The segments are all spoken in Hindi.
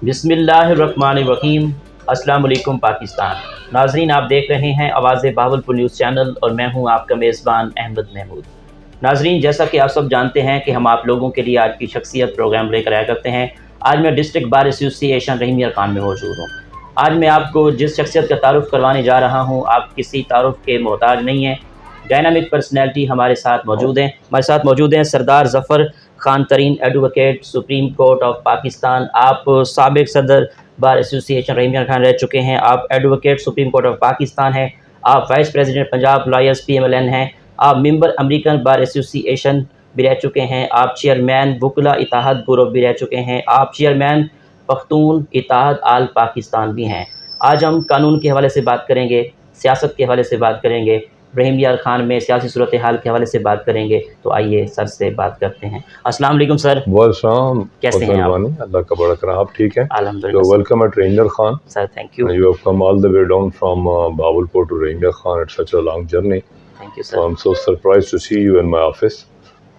बिस्मिल्लाहिर्रहमानिर्रहीम। अस्सलाम वालेकुम पाकिस्तान। नाजरीन, आप देख रहे हैं आवाज़ बहावलपुर न्यूज़ चैनल और मैं हूं आपका मेज़बान अहमद महमूद। नाजरीन, जैसा कि आप सब जानते हैं कि हम आप लोगों के लिए आज की शख्सियत प्रोग्राम लेकर आया करते हैं। आज मैं district bar association Rahim Yar Khan में मौजूद हूँ। आज मैं आपको जिस शख्सियत का तारुफ़ करवाने जा रहा हूँ, आप किसी तारुफ़ के मोहताज नहीं हैं। डायनामिक पर्सनैलिटी हमारे साथ मौजूद हैं। हमारे साथ मौजूद हैं सरदार Zafar Khan Tareen, advocate, supreme court of Pakistan. आप साबिक सदर बार एसोसिएशन रहीम यार खान रह चुके हैं। आप advocate supreme court of Pakistan हैं। आप vice president Punjab lawyers PMLN हैं। आप मेंबर अमेरिकन बार एसोसिएशन भी रह चुके हैं। आप चेयरमैन वकला इत्तेहाद ग्रुप भी रह चुके हैं। आप चेयरमैन पख्तून इत्तेहाद आल पाकिस्तान भी हैं। आज हम कानून के हवाले से बात करेंगे, सियासत के हवाले से बात करेंगे, रहीम यार खान में सियासी सूरत हाल के हवाले से बात करेंगे। तो आइए सर से बात करते हैं। अस्सलाम वालेकुम सर। वालेकुम, कैसे हैं आप? अल्लाह का बड़ा करम, आप ठीक हैं? अल्हम्दुलिल्लाह So welcome at Ranger Khan. Sir, thank you. You have come all the way down from Bahawalpur to Ranger Khan. It's such a long journey. Thank you So sir. I'm so surprised to see you in my office.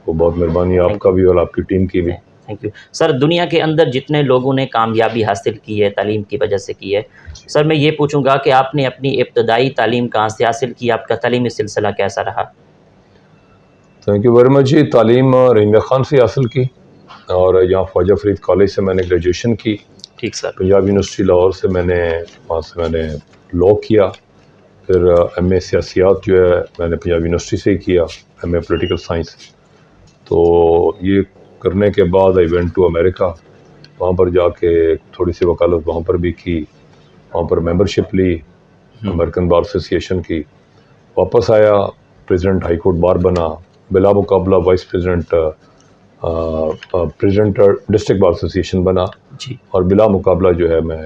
वो बहुत मेहरबानी आपका भी और आपकी टीम की भी। Thank you sir. दुनिया के अंदर जितने लोगों ने कामयाबी हासिल की है तालीम की वजह से की है, सर मैं ये पूछूंगा कि आपने अपनी इब्तदाई तालीम कहाँ से हासिल की? आपका तालीमी सिलसिला कैसा रहा? थैंक यू वेरी मच जी। तालीम रेंजर खान से हासिल की और यहाँ ख्वाजा फरीद कॉलेज से मैंने ग्रेजुएशन की। ठीक सर। पंजाब यूनिवर्सिटी लाहौर से वहाँ से मैंने लॉ किया। फिर MA सियासियात जो है मैंने पंजाब यूनिवर्सिटी से ही किया, MA पॉलिटिकल साइंस। तो ये करने के बाद आई वेंट टू अमेरिका। वहाँ पर जाके थोड़ी सी वकालत वहाँ पर भी की, वहाँ पर मेंबरशिप ली अमेरिकन बार एसोसिएशन की। वापस आया, प्रेसिडेंट हाई कोर्ट बार बना, बिला मुकाबला vice president district bar association बना जी। और बिला मुकाबला जो है मैं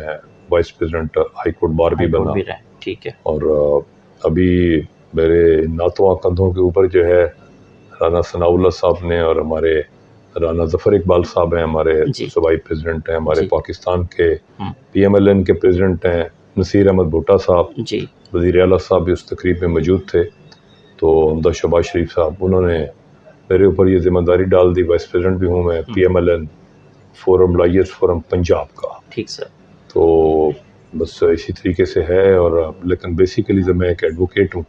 vice president high court bar भी बना। ठीक है। और अभी मेरे नातवा कंधों के ऊपर जो है राना सनाउल्लाह साहब ने और हमारे राना ज़फ़र इकबाल साहब हैं, हमारे सूबाई प्रेसिडेंट हैं, हमारे पाकिस्तान के PMLN के प्रेसिडेंट हैं नसीर अहमद भुट्टा साहब, वज़ीर आला साहब भी उस तकरीब में मौजूद थे। तो हमदा शहबाज शरीफ साहब, उन्होंने मेरे ऊपर ये जिम्मेदारी डाल दी। वाइस प्रेसिडेंट भी हूँ मैं PMLN forum lawyers forum Punjab का। ठीक सर। तो बस इसी तरीके से है। और लेकिन बेसिकली तो मैं एक एडवोकेट हूँ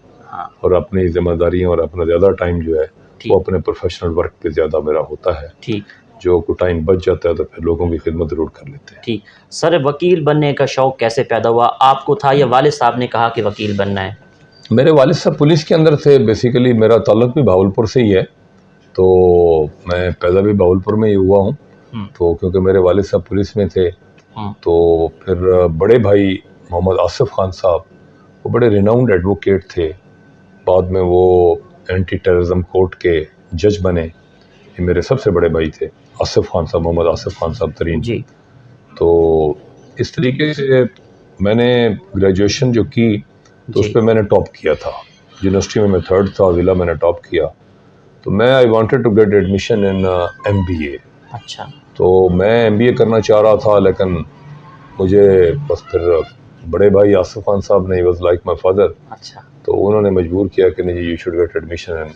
और अपनी जिम्मेदारियाँ और अपना ज़्यादा टाइम जो है वो अपने प्रोफेशनल वर्क पे ज़्यादा मेरा होता है। ठीक। जो को टाइम बच जाता है तो फिर लोगों की खिदमत ज़रूर कर लेते हैं। ठीक सर, वकील बनने का शौक़ कैसे पैदा हुआ? आपको था या वालिद साहब ने कहा कि वकील बनना है? मेरे वालिद साहब पुलिस के अंदर थे। बेसिकली मेरा ताल्लुक भी भावलपुर से ही है, तो मैं पैदा भी भावलपुर में ही हुआ हूँ। तो क्योंकि मेरे वालिद साहब पुलिस में थे, तो फिर बड़े भाई मोहम्मद आसिफ खान साहब वो बड़े रिनाउंड एडवोकेट थे। बाद में वो एंटी टेररिज्म कोर्ट के जज बने। ये मेरे सबसे बड़े भाई थे आसिफ खान साहब, मोहम्मद आसिफ खान साहब तरीन जी। तो इस तरीके से मैंने ग्रेजुएशन जो की तो उस पर मैंने टॉप किया था। यूनिवर्सिटी में मैं 3rd था, ज़िला मैंने टॉप किया। तो मैं I wanted to get admission in MBA। अच्छा। तो मैं MBA करना चाह रहा था, लेकिन मुझे बस फिर बड़े भाई आसिफ खान साहब ने, वाज लाइक माय फादर। अच्छा। तो उन्होंने मजबूर किया कि नहीं, you should get admission in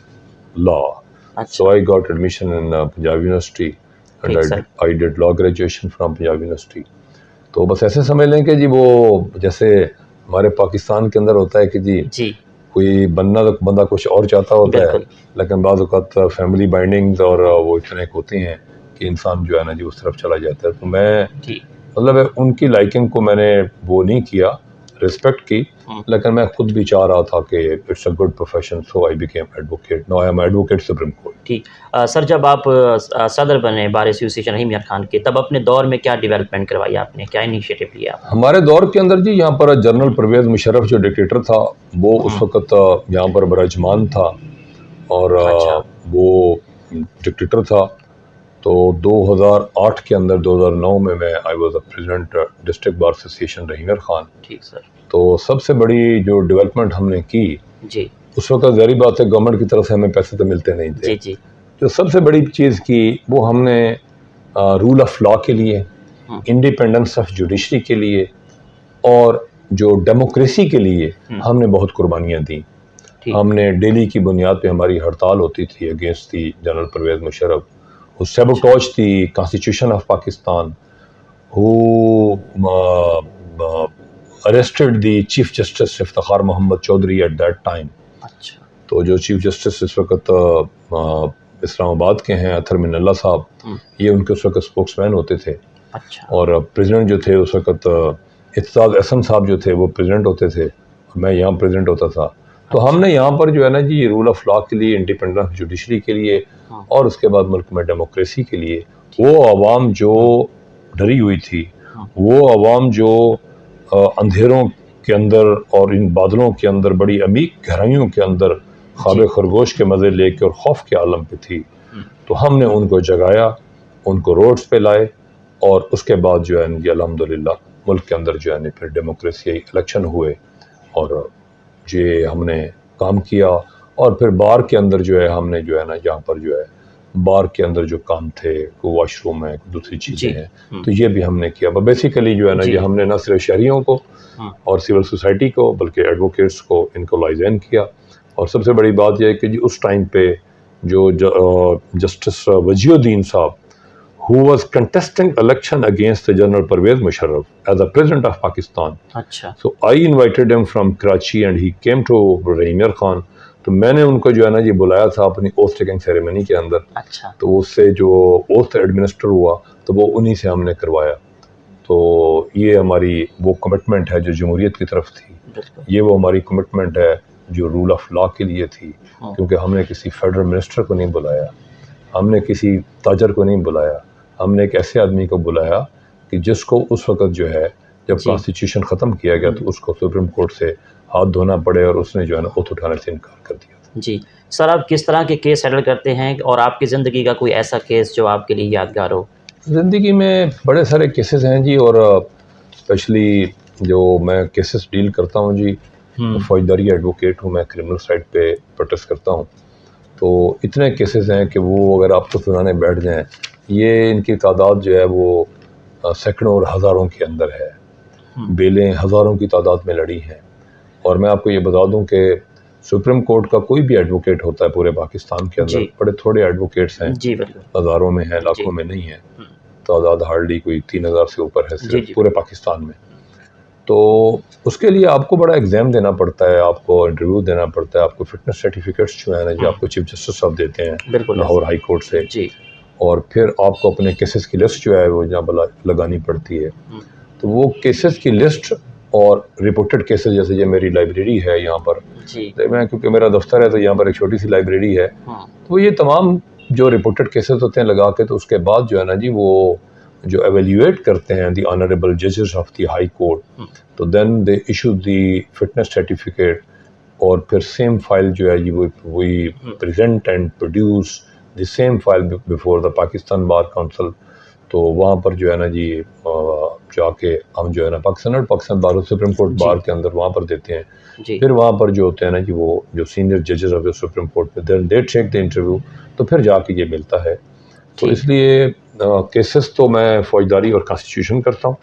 law. So I got admission in Punjab university and I did law graduation from Punjab university. तो बस ऐसे समझ लें कि जी वो जैसे हमारे पाकिस्तान के अंदर होता है कि जी कोई बनना तो बंदा कुछ और चाहता होता है, लेकिन बाज़ औक़ात फैमिली बाइंडिंग्स और वो इतने होती हैं कि इंसान जो है ना जी उस तरफ चला जाता है। तो मैं मतलब उनकी लाइकिंग को मैंने वो नहीं किया, रिस्पेक्ट की, लेकिन मैं खुद भी चाह रहा था कि it's a good profession, so I became advocate. Now I am advocate supreme court. ठीक। सर, जब आप सदर बने बार एसोसिएशन रहीम यार खान के, तब अपने दौर में क्या डेवलपमेंट करवाई आपने, क्या इनिशिएटिव लिया? हमारे दौर के अंदर जी यहाँ पर जनरल परवेज़ मुशर्रफ जो डिक्टेटर था वो उस वक़्त यहाँ पर बराजमान था और वो डिक्टेटर था। तो 2008 के अंदर 2009 में मैं I was the president district bar association Rahim Yar Khan. ठीक सर। तो सबसे बड़ी जो डेवलपमेंट हमने की जी, उस वक्त ज़ाहिर बात है गवर्नमेंट की तरफ से हमें पैसे तो मिलते नहीं थे। जी। जो सबसे बड़ी चीज़ की वो हमने रूल ऑफ लॉ के लिए, इंडिपेंडेंस ऑफ जुडिशरी के लिए और जो डेमोक्रेसी के लिए हमने बहुत कुर्बानियाँ दी। हमने डेली की बुनियाद पे हमारी हड़ताल होती थी against the general Pervez Musharraf, sabotage थी constitution of Pakistan, who arrested the Chief Justice Iftikhar Mohammad Chaudhry at that time. अच्छा। तो जो चीफ जस्टिस इस वक्त इस्लामाबाद के हैं, अथर मिनल्ला साहब, ये उनके उस वक्त स्पोक्समैन होते थे। अच्छा। और प्रेसिडेंट जो थे उस वक्त इत्तेसाक अहसन साहब जो थे वो प्रेसिडेंट होते थे, मैं यहाँ प्रेसिडेंट होता था। तो हमने यहाँ पर जो है ना जी रूल ऑफ लॉ के लिए, इंडिपेंडेंस जुडिशरी के लिए और उसके बाद मुल्क में डेमोक्रेसी के लिए वो आवाम जो डरी हुई थी, वो आवाम जो अंधेरों के अंदर और इन बादलों के अंदर बड़ी अमीक गहराइयों के अंदर ख्वाब खरगोश के मज़े लेके और खौफ के आलम पे थी, तो हमने उनको जगाया, उनको रोड्स पे लाए और उसके बाद जो है ना अल्हम्दुलिल्लाह मुल्क के अंदर जो है ना फिर डेमोक्रेसी इलेक्शन हुए और ये हमने काम किया। और फिर बार के अंदर जो है हमने जो है ना यहाँ पर जो है बार के अंदर जो काम थे, कोई वॉशरूम है, कोई दूसरी चीज़ें हैं, तो ये भी हमने किया। बेसिकली जो है ना ये हमने न सिर्फ शहरियों को और सिविल सोसाइटी को बल्कि एडवोकेट्स को इनको लाइजन किया। और सबसे बड़ी बात यह है कि जी उस टाइम पे जो जस्टिस वजीउद्दीन साहब who was contesting election against the General Pervez Musharraf as the President of Pakistan. अच्छा। So I invited him from Karachi and he came to Rahimyar Khan. तो मैंने उनको जो है ना जी बुलाया था अपनी ओथ टेकिंग सेरेमनी के अंदर। अच्छा। तो उससे जो ओथ एडमिनिस्टर हुआ तो वो उन्हीं से हमने करवाया। तो ये हमारी वो कमिटमेंट है जो जमहूरियत की तरफ थी, ये वो हमारी कमिटमेंट है जो रूल ऑफ लॉ के लिए थी, क्योंकि हमने किसी फेडरल मिनिस्टर को नहीं बुलाया, हमने किसी ताजर को नहीं बुलाया, हमने एक ऐसे आदमी को बुलाया कि जिसको उस वक़्त जो है जब कॉन्स्टिट्यूशन ख़त्म किया गया तो उसको सुप्रीम कोर्ट से हाथ धोना पड़े और उसने जो है ना ओथ उठाने से इनकार कर दिया। जी सर, आप किस तरह के केस हैंडल करते हैं और आपकी ज़िंदगी का कोई ऐसा केस जो आपके लिए यादगार हो? ज़िंदगी में बड़े सारे केसेस हैं जी, और स्पेशली जो मैं केसेस डील करता हूँ जी, फौजदारी एडवोकेट हूँ मैं, क्रिमिनल साइड पे प्रोटेस्ट करता हूँ। तो इतने केसेस हैं कि वो अगर आपको सुनाने बैठ जाएँ, ये इनकी तादाद जो है वो सैकड़ों और हज़ारों के अंदर है। बेलें हज़ारों की तादाद में लड़ी हैं। और मैं आपको ये बता दूं कि सुप्रीम कोर्ट का कोई भी एडवोकेट होता है पूरे पाकिस्तान के अंदर, बड़े थोड़े एडवोकेट्स हैं, हज़ारों में हैं, लाखों में नहीं है, तादाद हार्डली कोई 3000 से ऊपर है सिर्फ पूरे पाकिस्तान में। तो उसके लिए आपको बड़ा एग्ज़ाम देना पड़ता है, आपको इंटरव्यू देना पड़ता है, आपको फिटनेस सर्टिफिकेट्स जो है ना जो आपको चीफ जस्टिस साहब देते हैं लाहौर हाई कोर्ट से, और फिर आपको अपने केसेस की लिस्ट जो है वो यहाँ पर लगानी पड़ती है। तो वो केसेस की लिस्ट और रिपोर्टेड केसेस, जैसे ये मेरी लाइब्रेरी है यहाँ पर, तो मैं क्योंकि मेरा दफ्तर है तो यहाँ पर एक छोटी सी लाइब्रेरी है, तो ये तमाम जो रिपोर्टेड केसेस होते हैं लगा के, तो उसके बाद जो है ना जी वो जो एवेल्यूएट करते हैं दी ऑनरेबल जजेस ऑफ दी हाई कोर्ट, तो then they issue the fitness certificate, और फिर सेम फाइल जो है जी वही present and produce the same file before the Pakistan bar council. तो वहाँ पर जो है ना जी जाके हम जो है ना पाकिस्तान बार सुप्रीम कोर्ट बार के अंदर वहाँ पर देते हैं। फिर वहाँ पर जो होते हैं ना जी वो जो सीनियर जजेस ऑफ द सुप्रीम कोर्ट पे दे टेक द इंटरव्यू, तो फिर जाके ये मिलता है। तो इसलिए केसेस तो मैं फौजदारी और कॉन्स्टिट्यूशन करता हूँ,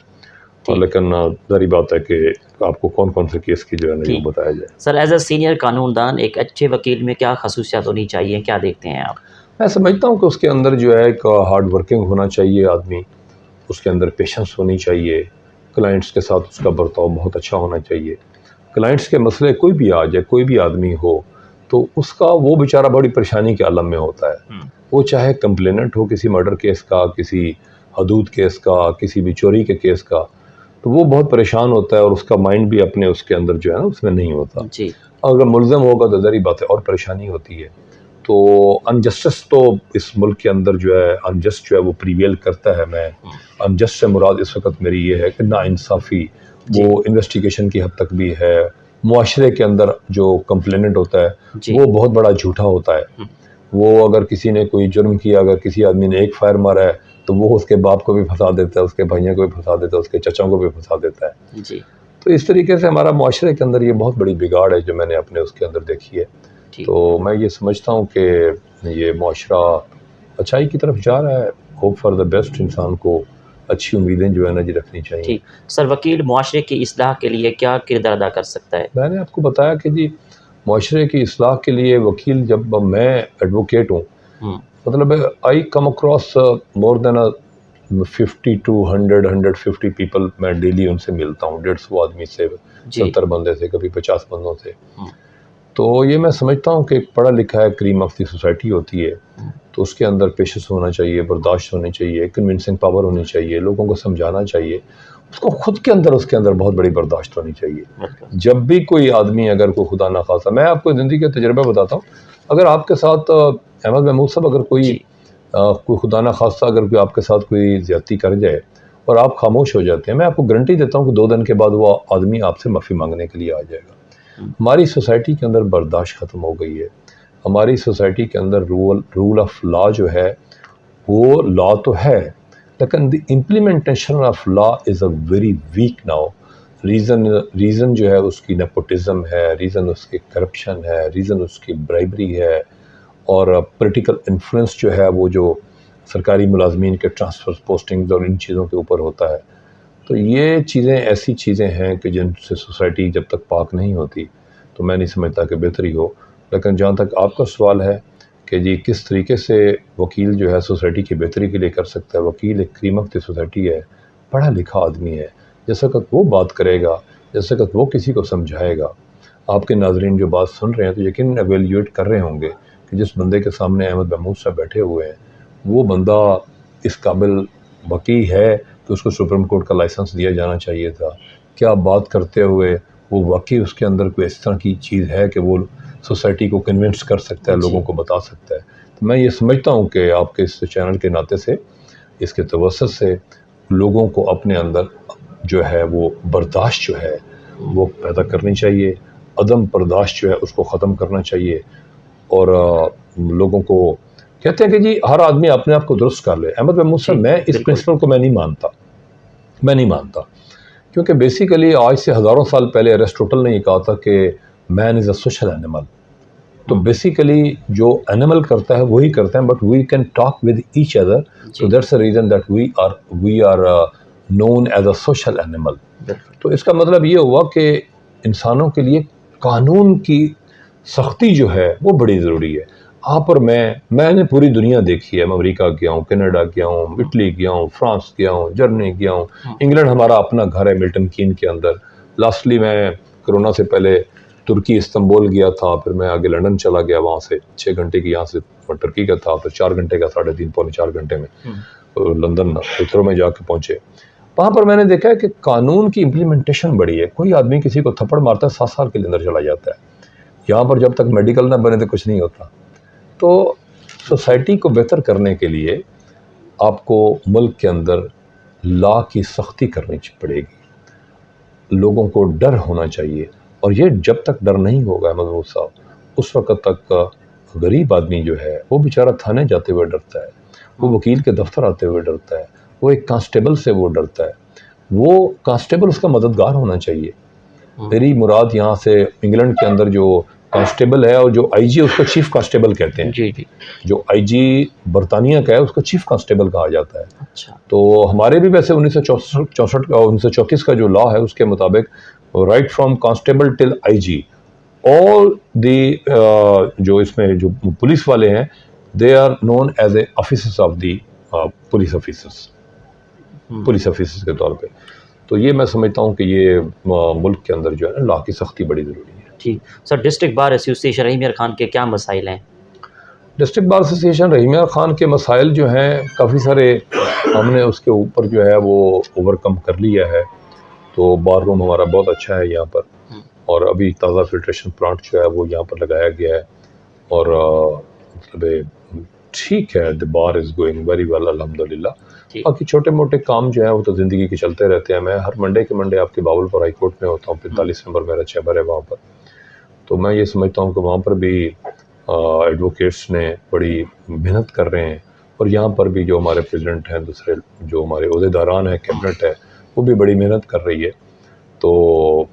लेकिन जारी बात है कि आपको कौन कौन से केस की जो है ना ये बताया जाए। सर, एज अ सीनियर कानूनदान एक अच्छे वकील में क्या खसूसियात होनी चाहिए, क्या देखते हैं आप? मैं समझता हूँ कि उसके अंदर जो है एक हार्ड वर्किंग होना चाहिए आदमी, उसके अंदर पेशेंस होनी चाहिए, क्लाइंट्स के साथ उसका बर्ताव बहुत अच्छा होना चाहिए। क्लाइंट्स के मसले कोई भी आ जाए, कोई भी आदमी हो, तो उसका वो बेचारा बड़ी परेशानी के आलम में होता है। वो चाहे कंप्लेनेंट हो किसी मर्डर केस का, किसी हदूद केस का, किसी भी चोरी के केस का, तो वो बहुत परेशान होता है और उसका माइंड भी अपने उसके अंदर जो है ना उसमें नहीं होता। अगर मुल्ज़म होगा तो ज़ाहिर बात है और परेशानी होती है। तो अनजस्टिस तो इस मुल्क के अंदर जो है अनजस्ट जो है वो प्रीवेल करता है। मैं अनजस्ट से मुराद इस वक्त मेरी ये है कि नाइंसाफ़ी वो इन्वेस्टिगेशन की हद तक भी है। मुआशरे के अंदर जो कंप्लेनेंट होता है वो बहुत बड़ा झूठा होता है। वो अगर किसी ने कोई जुर्म किया, अगर किसी आदमी ने एक फायर मारा है तो वो उसके बाप को भी फंसा देता है, उसके भाइयों को भी फंसा देता है, उसके चचाओं को भी फंसा देता है। तो इस तरीके से हमारा मुआशरे के अंदर ये बहुत बड़ी बिगाड़ है जो मैंने अपने उसके अंदर देखी है। तो मैं ये समझता हूँ कि ये मुआशरा अच्छाई की तरफ जा रहा है। होप फॉर द बेस्ट, इंसान को अच्छी उम्मीदें जो है ना जी रखनी चाहिए। सर, वकील मुआशरे की इस्लाह के लिए क्या किरदार अदा कर सकता है? मैंने आपको बताया कि जी मुआशरे की इस्लाह के लिए वकील, जब मैं एडवोकेट हूँ, मतलब I come across more than 50 to 100-150 people मैं डेली उनसे मिलता हूँ, 150 आदमी से, 70 बंदे से, कभी 50 बंदों से। तो ये मैं समझता हूँ कि एक पढ़ा लिखा है क्रीम ऑफ द सोसाइटी होती है, तो उसके अंदर पेशेंस होना चाहिए, बर्दाश्त होनी चाहिए, कन्विंसिंग पावर होनी चाहिए, लोगों को समझाना चाहिए, उसको खुद के अंदर उसके अंदर बहुत बड़ी बर्दाश्त होनी चाहिए। जब भी कोई आदमी अगर कोई खुदा ना खासा, मैं आपको ज़िंदगी का तजुर्बा बताता हूँ, अगर आपके साथ अहमद महमूद साहब अगर कोई खुदा ना खासा अगर कोई आपके साथ कोई ज़्यादती कर जाए और आप खामोश हो जाते हैं, मैं आपको गारंटी देता हूँ कि 2 दिन के बाद वो आदमी आपसे माफ़ी मांगने के लिए आ जाएगा। हमारी सोसाइटी के अंदर बर्दाश्त ख़त्म हो गई है। हमारी सोसाइटी के अंदर रूल ऑफ लॉ जो है, वो लॉ तो है, लेकिन the implementation of law is a very weak now. Reason जो है उसकी नेपोटिज्म है, रीज़न उसकी करप्शन है, रीज़न उसकी ब्राइबरी है, और पॉलिटिकल इन्फ्लुएंस जो है वो जो सरकारी मुलाजमीन के ट्रांसफ़र पोस्टिंग्स और इन चीज़ों के ऊपर होता है। तो ये चीज़ें ऐसी चीज़ें हैं कि जिनसे सोसाइटी जब तक पाक नहीं होती तो मैं नहीं समझता कि बेहतरी हो। लेकिन जहाँ तक आपका सवाल है कि जी किस तरीके से वकील जो है सोसाइटी की बेहतरी के लिए कर सकता है, वकील एक क्रीम ऑफ द सोसाइटी है, पढ़ा लिखा आदमी है, जिस वक्त वो बात करेगा, जिस वक्त वो किसी को समझाएगा, आपके नाजरीन जो बात सुन रहे हैं तो यकीन एवेल्यूएट कर रहे होंगे कि जिस बंदे के सामने अहमद महमूद साहब बैठे हुए हैं वो बंदा इस काबिल वकील है कि उसको सुप्रीम कोर्ट का लाइसेंस दिया जाना चाहिए था। क्या बात करते हुए वो वाकई उसके अंदर कोई इस तरह की चीज़ है कि वो सोसाइटी को कन्विंस कर सकता है, लोगों को बता सकता है। तो मैं ये समझता हूँ कि आपके इस चैनल के नाते से, इसके तवज्जुह से लोगों को अपने अंदर जो है वो बर्दाश्त जो है वो पैदा करनी चाहिए, अदम बर्दाश्त जो है उसको ख़त्म करना चाहिए। और लोगों को कहते हैं कि जी हर आदमी अपने आप को दुरुस्त कर ले। अहमद महमूद साहब, मैं इस प्रिंसिपल को मैं नहीं मानता, क्योंकि बेसिकली आज से हज़ारों साल पहले अरिस्टोटल ने ये कहा था कि man is a social animal. तो बेसिकली जो एनिमल करता है वही करते हैं, but we can talk with each other, so that's the reason that we are known as a social animal. तो इसका मतलब ये हुआ कि इंसानों के लिए कानून की सख्ती जो है वो बड़ी ज़रूरी है। आप और मैंने पूरी दुनिया देखी है, मैं अमेरिका गया हूँ, कनाडा गया हूँ, इटली गया हूँ, फ्रांस गया हूँ, जर्मनी गया हूँ, इंग्लैंड हमारा अपना घर है मिल्टन कीन के अंदर। लास्टली मैं कोरोना से पहले तुर्की इस्तांबुल गया था, फिर मैं आगे लंदन चला गया, वहाँ से 6 घंटे की, यहाँ से टर्की का था, फिर 4 घंटे का, 3.5 पौने 4 घंटे में लंदन हिथरो में जाके पहुँचे। वहाँ पर मैंने देखा है कि कानून की इम्प्लीमेंटेशन बड़ी है। कोई आदमी किसी को थप्पड़ मारता है 7 साल के अंदर चला जाता है। यहाँ पर जब तक मेडिकल ना बने तो कुछ नहीं होता। तो सोसाइटी को बेहतर करने के लिए आपको मुल्क के अंदर लॉ की सख्ती करनी पड़ेगी, लोगों को डर होना चाहिए। और ये जब तक डर नहीं होगा महमूद साहब, उस वक़्त तक गरीब आदमी जो है वो बेचारा थाने जाते हुए डरता है, वो वकील के दफ्तर आते हुए डरता है, वो एक कांस्टेबल से वो डरता है। वो कांस्टेबल उसका मददगार होना चाहिए। मेरी मुराद यहाँ से इंग्लैंड के अंदर जो कांस्टेबल है और जो आईजी उसको चीफ कांस्टेबल कहते हैं। जी। जो आईजी बरतानिया का है उसको चीफ कांस्टेबल कहा जाता है। अच्छा। तो हमारे भी वैसे 1934 का जो लॉ है उसके मुताबिक right from constable till IG, all the जो इसमें जो पुलिस वाले हैं they are known as a officers of the police officers के तौर पे। तो ये मैं समझता हूँ कि ये मुल्क के अंदर जो है ना लॉ की सख्ती बड़ी ज़रूरी है। ठीक sir, district bar association Rahim Yar Khan के क्या मसाइल हैं? District bar association Rahim Yar Khan के मसाइल जो हैं काफ़ी सारे, हमने उसके ऊपर जो है वो ओवरकम कर लिया है। तो बार रूम हमारा बहुत अच्छा है यहाँ पर, और अभी ताज़ा फिल्ट्रेशन प्लांट जो है वो यहाँ पर लगाया गया है, और मतलब ठीक है, the bar is going very well अल्हम्दुलिल्लाह। बाकी छोटे मोटे काम जो है वो तो ज़िंदगी के चलते रहते हैं। मैं हर मंडे के मंडे आपके बावलपुर हाई कोर्ट में होता हूँ, 45 नंबर मेरा चैम्बर है वहाँ पर। तो मैं ये समझता हूँ कि वहाँ पर भी एडवोकेट्स ने बड़ी मेहनत कर रहे हैं, और यहाँ पर भी जो हमारे प्रेसिडेंट हैं, दूसरे जो हमारे ओहदेदारान हैं, कैबिनेट है, वो भी बड़ी मेहनत कर रही है। तो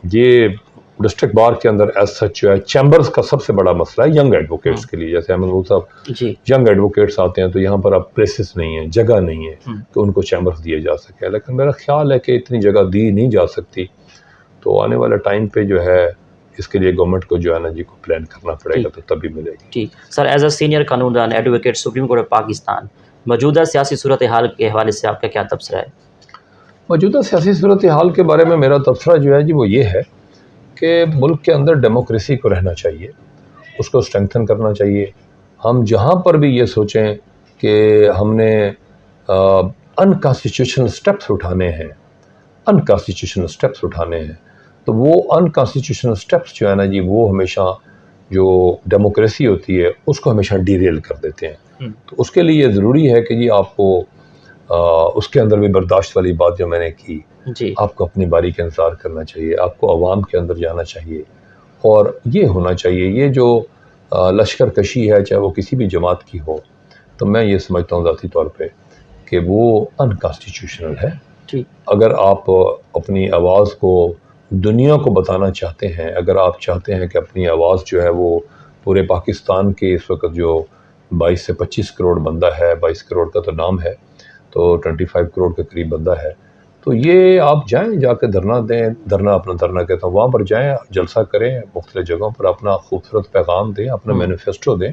ये डिस्ट्रिक्ट बार के अंदर एज सच जो है चैम्बर्स का सबसे बड़ा मसला है यंग एडवोकेट्स के लिए। जैसे अहमद साहब यंग एडवोकेट्स आते हैं तो यहाँ पर अब प्लेसेस नहीं है, जगह नहीं है कि उनको चैम्बर्स दिए जा सके। लेकिन मेरा ख्याल है कि इतनी जगह दी नहीं जा सकती, तो आने वाले टाइम पे जो है इसके लिए गवर्नमेंट को जो है ना जी को प्लान करना पड़ेगा, तो तभी मिलेगी। ठीक सर, एज अ सीनियर कानूनदान advocate supreme court of Pakistan, मौजूदा सियासी सूरत हाल के हवाले से आपका क्या तबसरा है? मौजूदा सियासी सूरत हाल के बारे में मेरा तबसरा जो है जी वो ये है कि मुल्क के अंदर डेमोक्रेसी को रहना चाहिए, उसको स्ट्रेंथन करना चाहिए। हम जहाँ पर भी ये सोचें कि हमने अनकॉन्स्टिट्यूशनल स्टेप्स उठाने हैं, तो वो अनकॉन्स्टिट्यूशनल स्टेप्स जो है ना जी, वो हमेशा जो डेमोक्रेसी होती है उसको हमेशा डीरेल कर देते हैं। तो उसके लिए ज़रूरी है कि जी आपको उसके अंदर भी बर्दाश्त वाली बात जो मैंने की जी, आपको अपनी बारी का इंतज़ार करना चाहिए, आपको आवाम के अंदर जाना चाहिए और ये होना चाहिए। ये जो लश्कर कशी है, चाहे वो किसी भी जमात की हो, तो मैं ये समझता हूँ ज़ाती तौर पे कि वो अनकॉन्स्टिट्यूशनल है। अगर आप अपनी आवाज़ को दुनिया को बताना चाहते हैं, अगर आप चाहते हैं कि अपनी आवाज़ जो है वो पूरे पाकिस्तान के इस वक्त जो 22 से 25 करोड़ बंदा है, 22 करोड़ का तो नाम है, तो 25 करोड़ के करीब बंदा है, तो ये आप जाएं, जाकर धरना दें, धरना कहता हूँ, वहाँ पर जाएं, जलसा करें, मुख्तलिफ जगहों पर अपना खूबसूरत पैगाम दें, अपना मैनिफेस्टो दें।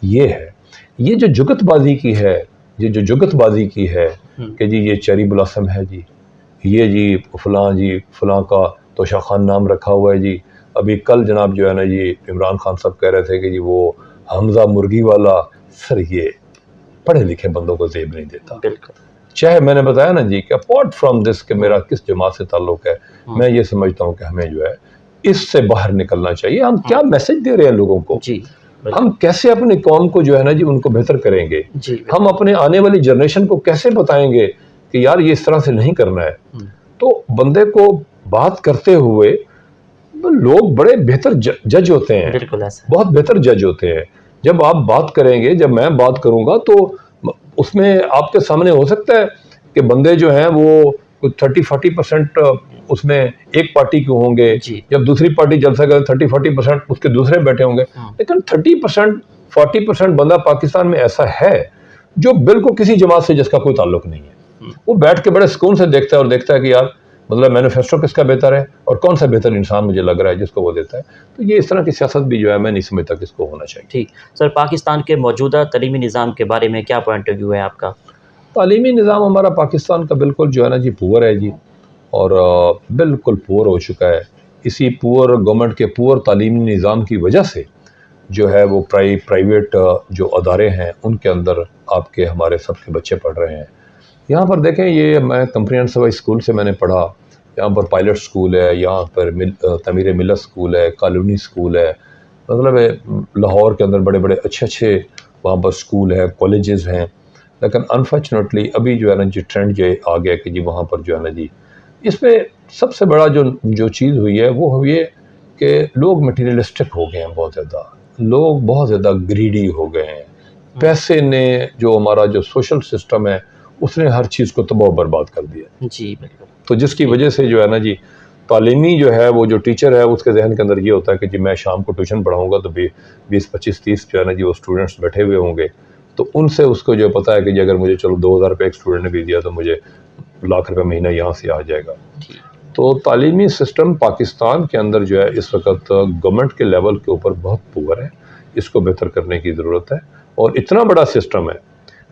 ये है, ये जो जुगतबाजी की है, ये जो जुगतबाजी की है कि जी ये चेरी ब्लॉसम है जी, ये जी फलां का तोशा खान नाम रखा हुआ है जी। अभी कल जनाब जो है ना जी इमरान खान साहब कह रहे थे कि जी वो हमजा मुर्गी वाला। सर ये पढ़े लिखे बंदों को जेब नहीं देता। बिल्कुल, चाहे मैंने बताया ना जी कि अपार्ट फ्रॉम दिस कि मेरा किस जमात से ताल्लुक है, मैं ये समझता हूँ कि हमें जो है इससे बाहर निकलना चाहिए। हम क्या मैसेज दे रहे हैं लोगों को जी, हम कैसे अपनी कौम को जो है ना जी उनको बेहतर करेंगे, हम अपने आने वाली जनरेशन को कैसे बताएंगे कि यार ये इस तरह से नहीं करना है। तो बंदे को बात करते हुए लोग बड़े बेहतर जज होते हैं, बिल्कुल ऐसा, बहुत बेहतर जज होते हैं। जब आप बात करेंगे, जब मैं बात करूंगा, तो उसमें आपके सामने हो सकता है कि बंदे जो हैं वो 30-40% उसमें एक पार्टी के होंगे, जब दूसरी पार्टी जलसा करे 30-40% उसके दूसरे बैठे होंगे, लेकिन 30-40% बंदा पाकिस्तान में ऐसा है जो बिल्कुल किसी जमात से जिसका कोई ताल्लुक नहीं है। वो बैठ के बड़े सुकून से देखता है और देखता है कि यार मतलब मैनिफेस्टो किसका बेहतर है और कौन सा बेहतर इंसान मुझे लग रहा है जिसको वो देता है। तो ये इस तरह की सियासत भी जो है मैं नहीं समझता किसको होना चाहिए। ठीक सर, पाकिस्तान के मौजूदा तालीमी निज़ाम के बारे में क्या पॉइंट ऑफ व्यू है आपका? तालीमी निज़ाम हमारा पाकिस्तान का बिल्कुल जो है ना जी पुअर है जी, और बिल्कुल पुअर हो चुका है। इसी पुअर गवर्नमेंट के पुअर तालीमी निज़ाम की वजह से जो है वो प्राइवेट जो अदारे हैं उनके अंदर आपके हमारे सबके बच्चे पढ़ रहे हैं। यहाँ पर देखें, ये मैं कंप्रिहेंसिव स्कूल से मैंने पढ़ा, यहाँ पर पायलट स्कूल है, यहाँ पर तमीर मिलत स्कूल है, कॉलोनी स्कूल है, मतलब लाहौर के अंदर बड़े बड़े अच्छे वहाँ पर स्कूल है, कॉलेजेस हैं। लेकिन अनफॉर्चुनेटली अभी जो है ना जी ट्रेंड ये आ गया कि जी वहाँ पर जो है ना जी इसमें सबसे बड़ा जो चीज़ हुई है वो हुई है कि लोग मटीरियलिस्टिक हो गए हैं, बहुत ज़्यादा लोग बहुत ज़्यादा ग्रीडी हो गए हैं। पैसे ने जो हमारा जो सोशल सिस्टम है उसने हर चीज़ को तबाह बर्बाद कर दिया जी, बिल्कुल। तो जिसकी वजह से जो है ना जी तालीमी जो है वो जो टीचर है उसके जहन के अंदर ये होता है कि जी मैं शाम को ट्यूशन पढ़ाऊँगा तो 20-25-30 जो है ना जी वो स्टूडेंट्स बैठे हुए होंगे, तो उनसे उसको जो पता है कि जी अगर मुझे चलो 2000 रुपये एक स्टूडेंट ने भी दिया तो मुझे लाख रुपये महीना यहाँ से आ जाएगा। तो तालीमी सिस्टम पाकिस्तान के अंदर जो है इस वक्त गवर्नमेंट के लेवल के ऊपर बहुत पुअर है, इसको बेहतर करने की ज़रूरत है। और इतना बड़ा सिस्टम है,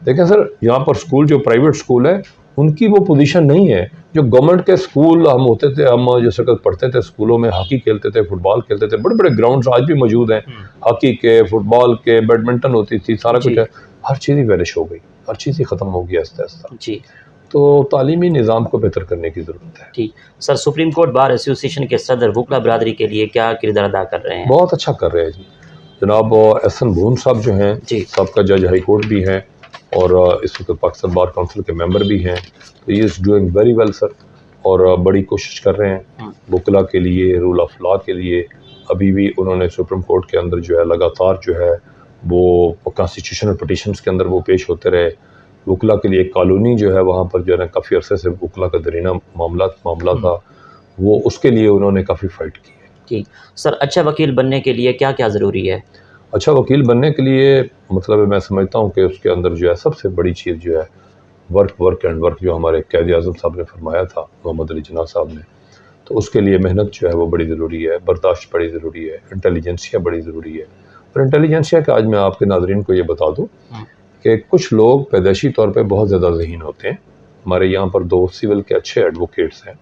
देखें सर यहाँ पर स्कूल जो प्राइवेट स्कूल है उनकी वो पोजीशन नहीं है जो गवर्नमेंट के स्कूल हम होते थे। हम जिस वक्त पढ़ते थे स्कूलों में हॉकी खेलते थे, फुटबॉल खेलते थे, बड़े बड़े ग्राउंड्स आज भी मौजूद हैं, हॉकी के, फुटबॉल के, बैडमिंटन होती थी, सारा कुछ है। हर चीज़ ही वैनिश हो गई, हर चीज़ ही ख़त्म हो गई आहिस्ता आहिस्ता जी। तो तालीमी निज़ाम को बेहतर करने की ज़रूरत है। ठीक sir, supreme court bar association के सदर वकला बरादरी के लिए क्या किरदार अदा कर रहे हैं? बहुत अच्छा कर रहे हैं जी। जनाब एहसन भून साहब जो हैं सबका जज हाई कोर्ट भी हैं और इस वक्त पाकिस्तान बार काउंसिल के मेंबर भी हैं, तो ये is doing very well sir, और बड़ी कोशिश कर रहे हैं वकला के लिए, रूल ऑफ लॉ के लिए। अभी भी उन्होंने सुप्रीम कोर्ट के अंदर जो है लगातार जो है वो कॉन्स्टिट्यूशनल पटिशन्स के अंदर वो पेश होते रहे। वकला के लिए एक कॉलोनी जो है वहाँ पर जो है ना काफ़ी अरसे से वकला का दरीना मामला था, वो उसके लिए उन्होंने काफ़ी फ़ाइट की है। ठीक सर, अच्छा वकील बनने के लिए क्या क्या ज़रूरी है? अच्छा वकील बनने के लिए मतलब मैं समझता हूँ कि उसके अंदर जो है सबसे बड़ी चीज़ जो है वर्क एंड वर्क, जो हमारे क़ायद आज़म साहब ने फरमाया था, मोहम्मद अली जिन्ना साहब ने, तो उसके लिए मेहनत जो है वो बड़ी ज़रूरी है, बर्दाश्त बड़ी ज़रूरी है, इंटेलिजेंसिया बड़ी ज़रूरी है। और इंटेलिजेंसिया का आज मैं आपके नाज़रीन को ये बता दूँ कि कुछ लोग पैदाइशी तौर पे बहुत ज़्यादा ज़हीन होते हैं। हमारे यहाँ पर 2 सिविल के अच्छे एडवोकेट्स हैं,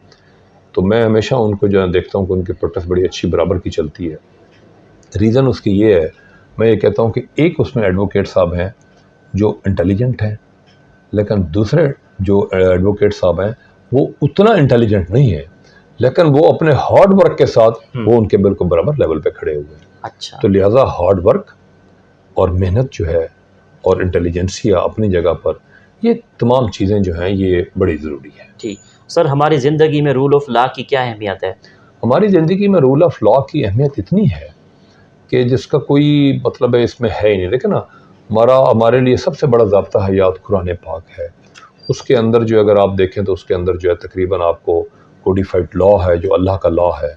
तो मैं हमेशा उनको जो है देखता हूँ कि उनकी प्रैक्टिस बड़ी अच्छी बराबर की चलती है। रीज़न उसकी ये है, मैं ये कहता हूँ कि एक उसमें एडवोकेट साहब हैं जो इंटेलिजेंट हैं, लेकिन दूसरे जो एडवोकेट साहब हैं वो उतना इंटेलिजेंट नहीं है, लेकिन वो अपने हार्ड वर्क के साथ वो उनके बिल्कुल बराबर लेवल पे खड़े हुए हैं। अच्छा। तो लिहाजा हार्ड वर्क और मेहनत जो है और इंटेलिजेंसिया अपनी जगह पर, ये तमाम चीज़ें जो हैं ये बड़ी ज़रूरी है। ठीक सर, हमारी ज़िंदगी में रूल ऑफ लॉ की क्या अहमियत है? हमारी ज़िंदगी में रूल ऑफ लॉ की अहमियत इतनी है कि जिसका कोई मतलब है इसमें है ही नहीं। लेकिन ना हमारे लिए सबसे बड़ा ज़ाब्ता हयात कुरान पाक है। उसके अंदर जो अगर आप देखें तो उसके अंदर जो है तकरीबन आपको कोडिफाइड लॉ है, जो अल्लाह का लॉ है,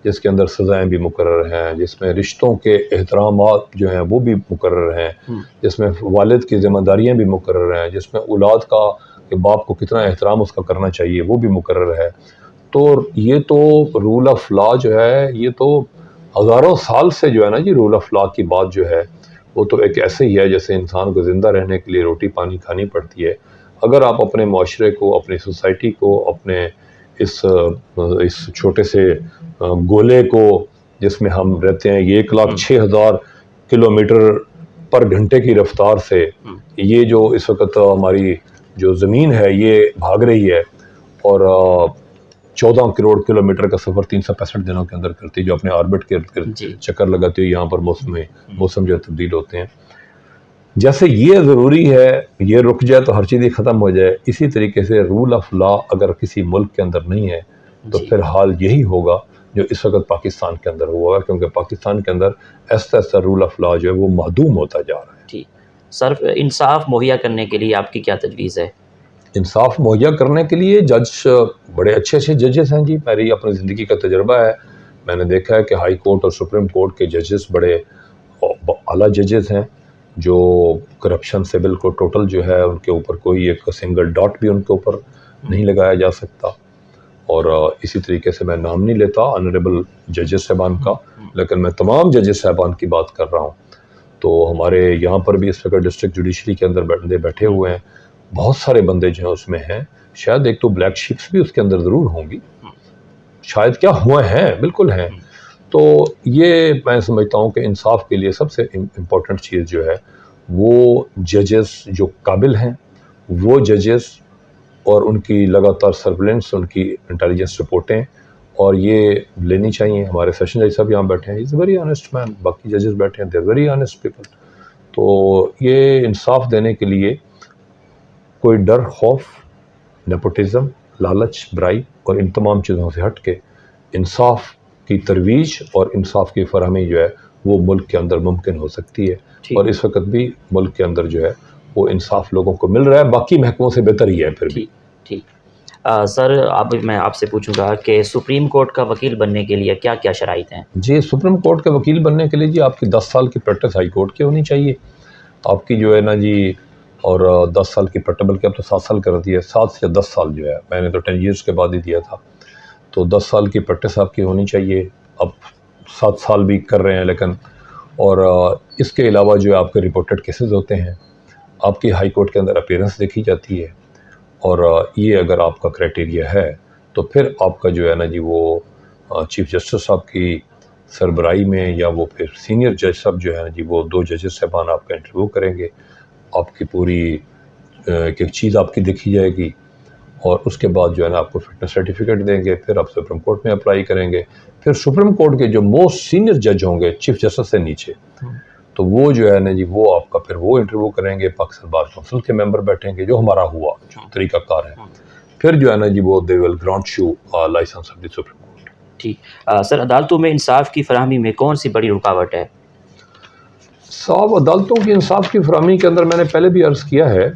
जिसके अंदर सज़ाएँ भी मुकर्रर हैं, जिसमें रिश्तों के एहतरामात जो हैं वो भी मुकर्रर हैं, जिसमें वालिद की ज़िम्मेदारियाँ भी मुकर्रर हैं, जिसमें औलाद का कि बाप को कितना एहतराम उसका करना चाहिए वो भी मुकर्रर है। तो ये तो रूल ऑफ लॉ जो है ये तो हज़ारों साल से जो है ना जी, रूल ऑफ लॉ की बात जो है वो तो एक ऐसे ही है जैसे इंसान को ज़िंदा रहने के लिए रोटी पानी खानी पड़ती है। अगर आप अपने माशरे को, अपनी सोसाइटी को, अपने इस छोटे से गोले को जिसमें हम रहते हैं, ये 1,06,000 किलोमीटर पर घंटे की रफ्तार से ये जो इस वक्त हमारी जो ज़मीन है ये भाग रही है और 14 करोड़ किलोमीटर का सफ़र 365 दिनों के अंदर करती है, जो अपने ऑर्बिट के इर्द चक्कर लगाती है। यहाँ पर मौसम जो तब्दील होते हैं, जैसे ये ज़रूरी है ये रुक जाए तो हर चीज़ ही ख़त्म हो जाए, इसी तरीके से रूल ऑफ लॉ अगर किसी मुल्क के अंदर नहीं है तो फिर हाल यही होगा जो इस वक्त पाकिस्तान के अंदर हुआ है, क्योंकि पाकिस्तान के अंदर ऐसा ऐसा रूल ऑफ लॉ जो है वो महदूम होता जा रहा है। ठीक सर, इंसाफ मुहैया करने के लिए आपकी क्या तजवीज़ है? इंसाफ मुहैया करने के लिए जज बड़े अच्छे अच्छे जजेस हैं जी। मेरी अपनी ज़िंदगी का तजर्बा है, मैंने देखा है कि हाई कोर्ट और सुप्रीम कोर्ट के जजेस बड़े आला जजेस हैं जो करप्शन से बिल्कुल टोटल जो है उनके ऊपर कोई एक सिंगल डॉट भी उनके ऊपर नहीं लगाया जा सकता। और इसी तरीके से मैं नाम नहीं लेता ऑनरेबल जजेस साहबान का, लेकिन मैं तमाम जजेस साहबान की बात कर रहा हूँ। तो हमारे यहाँ पर भी इस वक्त डिस्ट्रिक्ट जुडिशरी के अंदर बंदे बैठे हुए हैं, बहुत सारे बंदे जो हैं उसमें हैं, शायद एक तो ब्लैक शिप्स भी उसके अंदर ज़रूर होंगी, शायद क्या हुए हैं, बिल्कुल हैं। तो ये मैं समझता हूँ कि इंसाफ के लिए सबसे इम्पोर्टेंट चीज़ जो है वो जजेस जो काबिल हैं, वो जजेस और उनकी लगातार सर्विलेंस, उनकी इंटेलिजेंस रिपोर्टें और ये लेनी चाहिए। हमारे सेशन जज साहब यहाँ बैठे हैं, इज़ वेरी ऑनेस्ट मैन, बाकी जजेस बैठे हैं, they are very honest people. तो ये इंसाफ देने के लिए कोई डर, खौफ, नेपोटिज़म, लालच, बुराई और इन तमाम चीज़ों से हट के इंसाफ की तरवीज और इंसाफ की फराहमी जो है वो मुल्क के अंदर मुमकिन हो सकती है। और इस वक्त भी मुल्क के अंदर जो है वो इंसाफ लोगों को मिल रहा है, बाकी महकमों से बेहतर ही है फिर भी। ठीक सर, अब मैं आपसे पूछूंगा कि सुप्रीम कोर्ट का वकील बनने के लिए क्या क्या शराइत हैं? जी, सुप्रीम कोर्ट के वकील बनने के लिए जी आपकी 10 साल की प्रैक्टिस हाई कोर्ट की होनी चाहिए आपकी जो है ना जी, और 10 साल की प्रैक्टिस, बल्कि अब तो 7 साल कर दिया है, 7 या 10 साल जो है, मैंने तो 10 ईयर्स के बाद ही दिया था। तो 10 साल की प्रैक्टिस आपकी होनी चाहिए। अब 7 साल भी कर रहे हैं, लेकिन और इसके अलावा जो है आपके रिपोर्टेड केसेस होते हैं, आपकी हाई कोर्ट के अंदर अपीयरेंस देखी जाती है, और ये अगर आपका क्राइटेरिया है तो फिर आपका जो है ना जी वो चीफ जस्टिस साहब की सरबराही में या वो फिर सीनियर जज साहब जो है ना जी वो 2 जजेस साहबान आपका इंटरव्यू करेंगे, आपकी पूरी एक चीज़ आपकी देखी जाएगी और उसके बाद जो है ना आपको फिटनेस सर्टिफिकेट देंगे। फिर आप सुप्रीम कोर्ट में अप्लाई करेंगे। फिर सुप्रीम कोर्ट के जो मोस्ट सीनियर जज होंगे चीफ जस्टिस से नीचे, तो वो जो है ना जी वो आपका फिर वो इंटरव्यू करेंगे। पाकिस्तान बार काउंसिल के मेंबर बैठेंगे, जो हमारा हुआ तरीकाकार है। फिर जो है ना जी वो they will grant you licence of the supreme court. ठीक सर, अदालतों में इंसाफ की फराहमी में कौन सी बड़ी रुकावट है? साहब, अदालतों की इंसाफ की फराहमी के अंदर मैंने पहले भी अर्ज़ किया है,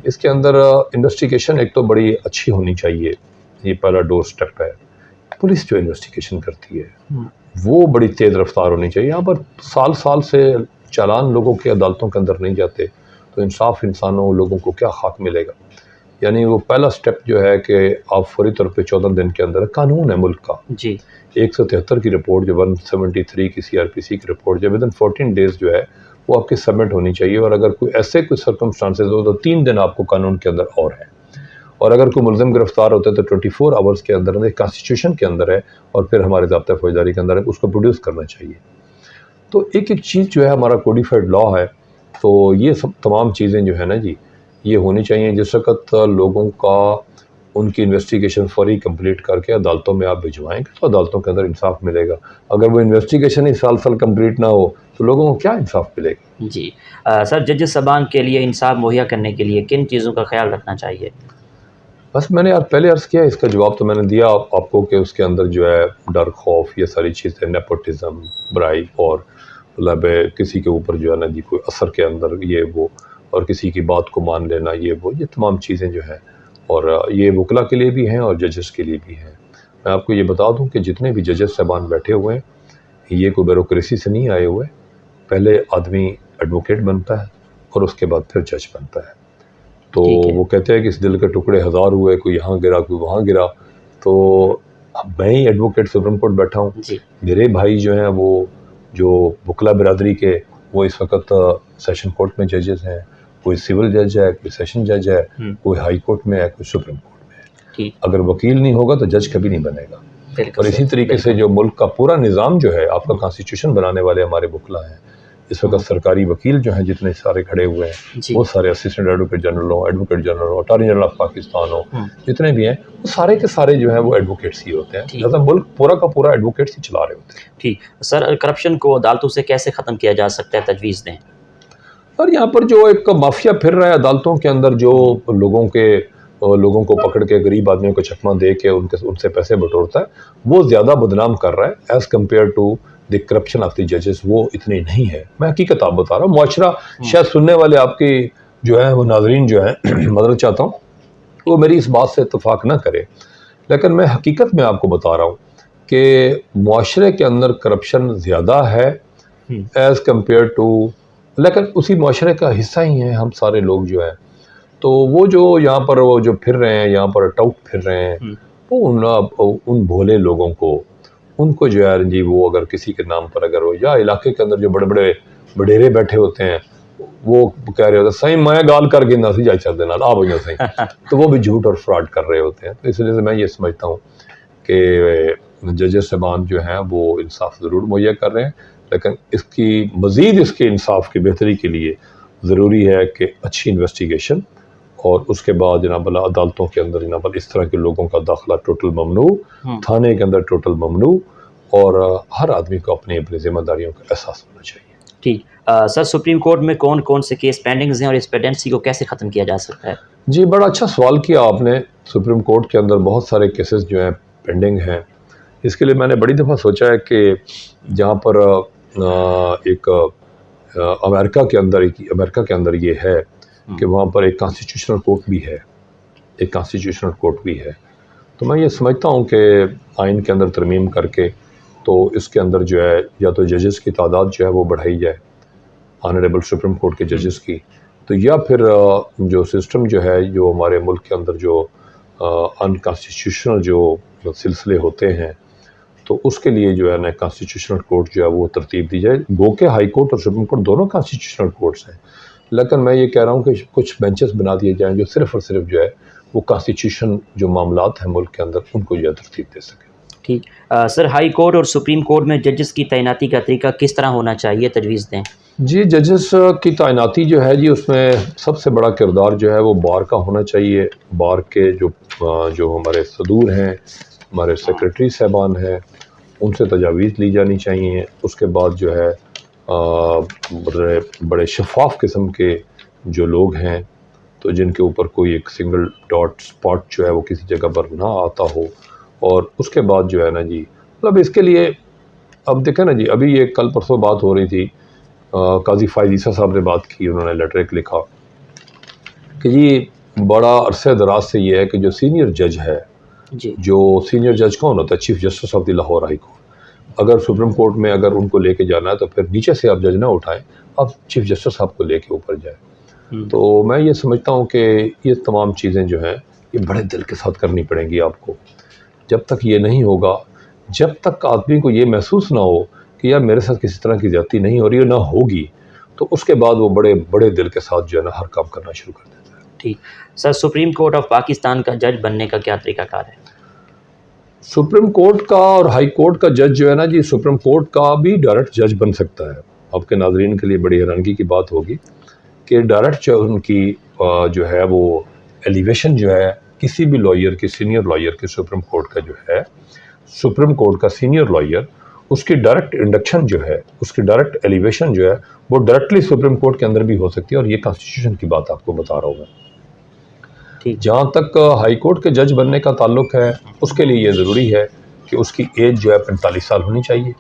इसके अंदर इन्वेस्टिगेशन एक तो बड़ी अच्छी होनी चाहिए, ये पहला डोर स्टेप है। पुलिस जो इन्वेस्टिगेशन करती है वो बड़ी तेज़ रफ्तार होनी चाहिए। यहाँ पर साल साल से चालान लोगों के अदालतों के अंदर नहीं जाते, तो इंसाफ इंसानों लोगों को क्या खाक मिलेगा। यानी वो पहला स्टेप जो है कि आप फौरी तौर पे 14 दिन के अंदर, कानून है मुल्क का जी, 173 की रिपोर्ट जो 173 की CRPC की रिपोर्ट जो विदिन 14 डेज़ जो है वो आपकी सबमिट होनी चाहिए। और अगर कोई ऐसे कोई सर्कमस्टांसेस हो तो 3 दिन आपको कानून के अंदर और है। और अगर कोई मुलज़िम गिरफ्तार होता है तो 24 आवर्स के अंदर कॉन्स्टिट्यूशन के अंदर है और फिर हमारे ज़ाब्ता फौजदारी के अंदर है, उसको प्रोड्यूस करना चाहिए। तो एक एक चीज़ जो है हमारा कोडिफाइड लॉ है, तो ये सब तमाम चीज़ें जो है ना जी, ये होनी चाहिए। जिस वक्त लोगों का उनकी इन्वेस्टिगेशन फौरी कंप्लीट करके अदालतों में आप भिजवाएंगे तो अदालतों के अंदर इंसाफ मिलेगा। अगर वो इन्वेस्टिगेशन ही साल साल कंप्लीट ना हो तो लोगों को क्या इंसाफ मिलेगा? जी सर, जज साहबान के लिए इंसाफ मुहैया करने के लिए किन चीज़ों का ख्याल रखना चाहिए? बस मैंने आज पहले अर्ज़ किया, इसका जवाब तो मैंने दिया आपको कि उसके अंदर जो है डर, खौफ, ये सारी चीज़ें, नेपोटिज़म, ब्राइब और मतलब किसी के ऊपर जो है ना जी कोई असर के अंदर ये वो, और किसी की बात को मान लेना, ये वो, ये तमाम चीज़ें जो हैं, और ये वकला के लिए भी हैं और जजेस के लिए भी हैं। मैं आपको ये बता दूं कि जितने भी जजेस साहबान बैठे हुए हैं ये कोई ब्यूरोक्रेसी से नहीं आए हुए। पहले आदमी एडवोकेट बनता है और उसके बाद फिर जज बनता है। तो वो कहते हैं कि इस दिल के टुकड़े हज़ार हुए, कोई यहाँ गिरा कोई वहाँ गिरा। तो मैं ही एडवोकेट सुप्रीम कोर्ट बैठा हूँ, मेरे भाई जो हैं वो जो वकला बिरादरी के वो इस वक्त सेशन कोर्ट में जजेस हैं, कोई सिविल जज है, कोई सेशन जज है, कोई हाई कोर्ट में है, कोई सुप्रीम कोर्ट में है। अगर वकील नहीं होगा तो जज कभी नहीं बनेगा। और इसी तरीके से जो मुल्क का पूरा निज़ाम जो है, आपका कॉन्स्टिट्यूशन बनाने वाले हमारे वकला हैं, इस वक्त सरकारी वकील जो हैं जितने सारे खड़े हुए हैं, वो सारे असिस्टेंट एडवोकेट जनरल हो, एडवोकेट जनरल हो, अटॉर्नी जनरल ऑफ पाकिस्तान हो, जितने भी हैं वो सारे के सारे जो हैं वो एडवोकेट्स ही होते हैं। लिहाजा मुल्क पूरा का पूरा एडवोकेट्स ही चला रहे होते हैं। ठीक सर, करप्शन को अदालतों से कैसे ख़त्म किया जा सकता है, तजवीज़ दें। और यहाँ पर जो एक माफिया फिर रहा है अदालतों के अंदर, जो लोगों को पकड़ के गरीब आदमियों को चकमा दे के उनसे पैसे बटोरता है, वो ज़्यादा बदनाम कर रहा है as compare to the corruption of the जजेस। वो इतनी नहीं है। मैं हकीकत आप बता रहा हूँ। मुआशरा शायद सुनने वाले आपकी जो है वो नाजरीन जो है मदद चाहता हूँ वो मेरी इस बात से इत्तफाक ना करे, लेकिन मैं हकीकत में आपको बता रहा हूँ कि मुआशरे के अंदर करप्शन ज़्यादा है एज़ कम्पेयर टू, लेकिन उसी मुआशरे का हिस्सा ही हैं हम सारे लोग जो हैं। तो वो जो यहाँ पर वो जो फिर रहे हैं, यहाँ पर टाउट फिर रहे हैं, वो उन भोले लोगों को, उनको जो है जी वो अगर किसी के नाम पर अगर हो, या इलाके के अंदर जो बड़े बड़े बडेरे बैठे होते हैं वो कह रहे होते हैं सही मैं गाल कर गिना सी जाए चल देना आप हो सही, तो वो भी झूठ और फ्रॉड कर रहे होते हैं। तो इसलिए से मैं ये समझता हूँ कि जजेस साहबान जो हैं वो इंसाफ ज़रूर मुहैया कर रहे हैं, लेकिन इसके इंसाफ की बेहतरी के लिए ज़रूरी है कि अच्छी इन्वेस्टिगेशन और उसके बाद जनाब अदालतों के अंदर जनाब इस तरह के लोगों का दाखिला टोटल ममनू, थाने के अंदर टोटल ममनू, और हर आदमी को अपनी अपनी जिम्मेदारियों का एहसास होना चाहिए। ठीक सर, सुप्रीम कोर्ट में कौन कौन से केस पेंडिंग्स हैं और इस पेंडेंसी को कैसे ख़त्म किया जा सकता है? जी बड़ा अच्छा सवाल किया आपने। सुप्रीम कोर्ट के अंदर बहुत सारे केसेस जो हैं पेंडिंग हैं। इसके लिए मैंने बड़ी दफ़ा सोचा है कि जहाँ पर अमेरिका के अंदर ये है कि वहाँ पर एक कॉन्स्टिट्यूशनल कोर्ट भी है, तो मैं ये समझता हूँ कि आइन के अंदर तरमीम करके तो इसके अंदर जो है या तो जजेस की तादाद जो है वो बढ़ाई जाए, ऑनरेबल सुप्रीम कोर्ट के जजेस की, तो या फिर जो सिस्टम जो है जो हमारे मुल्क के अंदर जो अनकॉन्स्टिट्यूशनल जो सिलसिले होते हैं तो उसके लिए जो है ना कॉन्स्टिट्यूशनल कोर्ट जो है वो तरतीब दी जाए। गो के हाई कोर्ट और सुप्रीम कोर्ट दोनों कॉन्स्टिट्यूशनल कोर्ट्स हैं, लेकिन मैं ये कह रहा हूँ कि कुछ बेंचेस बना दिए जाएँ जो सिर्फ़ और सिर्फ जो है वो कॉन्स्टिट्यूशन जो मामलात हैं मुल्क के अंदर उनको जो है तरतीब दे सकें। ठीक सर, हाई कोर्ट और सुप्रीम कोर्ट में जजेस की तैनाती का तरीका किस तरह होना चाहिए, तजवीज़ दें। जी जजेस की तैनाती जो है जी उसमें सबसे बड़ा किरदार जो है वो बार का होना चाहिए। बार के जो हमारे सदूर हैं, हमारे सेक्रेटरी साहबान हैं, उनसे तजावीज़ ली जानी चाहिए। उसके बाद जो है बड़े शफाफ किस्म के जो लोग हैं तो जिनके ऊपर कोई एक सिंगल डॉट स्पॉट जो है वो किसी जगह पर ना आता हो, और उसके बाद जो है ना जी मतलब इसके लिए अब देखें ना जी, अभी ये कल परसों बात हो रही थी, काजी फायद ईसा साहब ने बात की, उन्होंने लेटर एक लिखा कि जी बड़ा अरसे दराज से ये है कि जो सीनियर जज है जो सीनियर जज कौन होता है, chief justice of the Lahore high court, अगर सुप्रीम कोर्ट में अगर उनको लेके जाना है तो फिर नीचे से आप जज ना उठाएं, आप चीफ जस्टिस साहब को लेके ऊपर जाए। तो मैं ये समझता हूँ कि ये तमाम चीज़ें जो हैं ये बड़े दिल के साथ करनी पड़ेंगी आपको। जब तक ये नहीं होगा, जब तक आदमी को ये महसूस ना हो कि यार मेरे साथ किसी तरह की ज़्यादती नहीं हो रही है, ना होगी, तो उसके बाद वो बड़े बड़े दिल के साथ जो है ना हर काम करना शुरू कर देता है। ठीक sir, supreme court of Pakistan का जज बनने का क्या तरीकाकार है? सुप्रीम कोर्ट का और हाई कोर्ट का जज जो है ना जी, सुप्रीम कोर्ट का भी डायरेक्ट जज बन सकता है। आपके नाजरीन के लिए बड़ी हैरानगी की बात होगी कि डायरेक्ट जो उनकी जो है वो एलिवेशन जो है किसी भी लॉयर की, सीनियर लॉयर की, सुप्रीम कोर्ट का जो है, सुप्रीम कोर्ट का सीनियर लॉयर, उसकी डायरेक्ट इंडक्शन जो है, उसकी डायरेक्ट एलिवेशन जो है वो डायरेक्टली सुप्रीम कोर्ट के अंदर भी हो सकती है। और ये कॉन्स्टिट्यूशन की बात आपको बता रहा हूँ मैं। जहाँ तक हाई कोर्ट के जज बनने का ताल्लुक है, उसके लिए ये ज़रूरी है कि उसकी एज जो है 45 साल होनी चाहिए,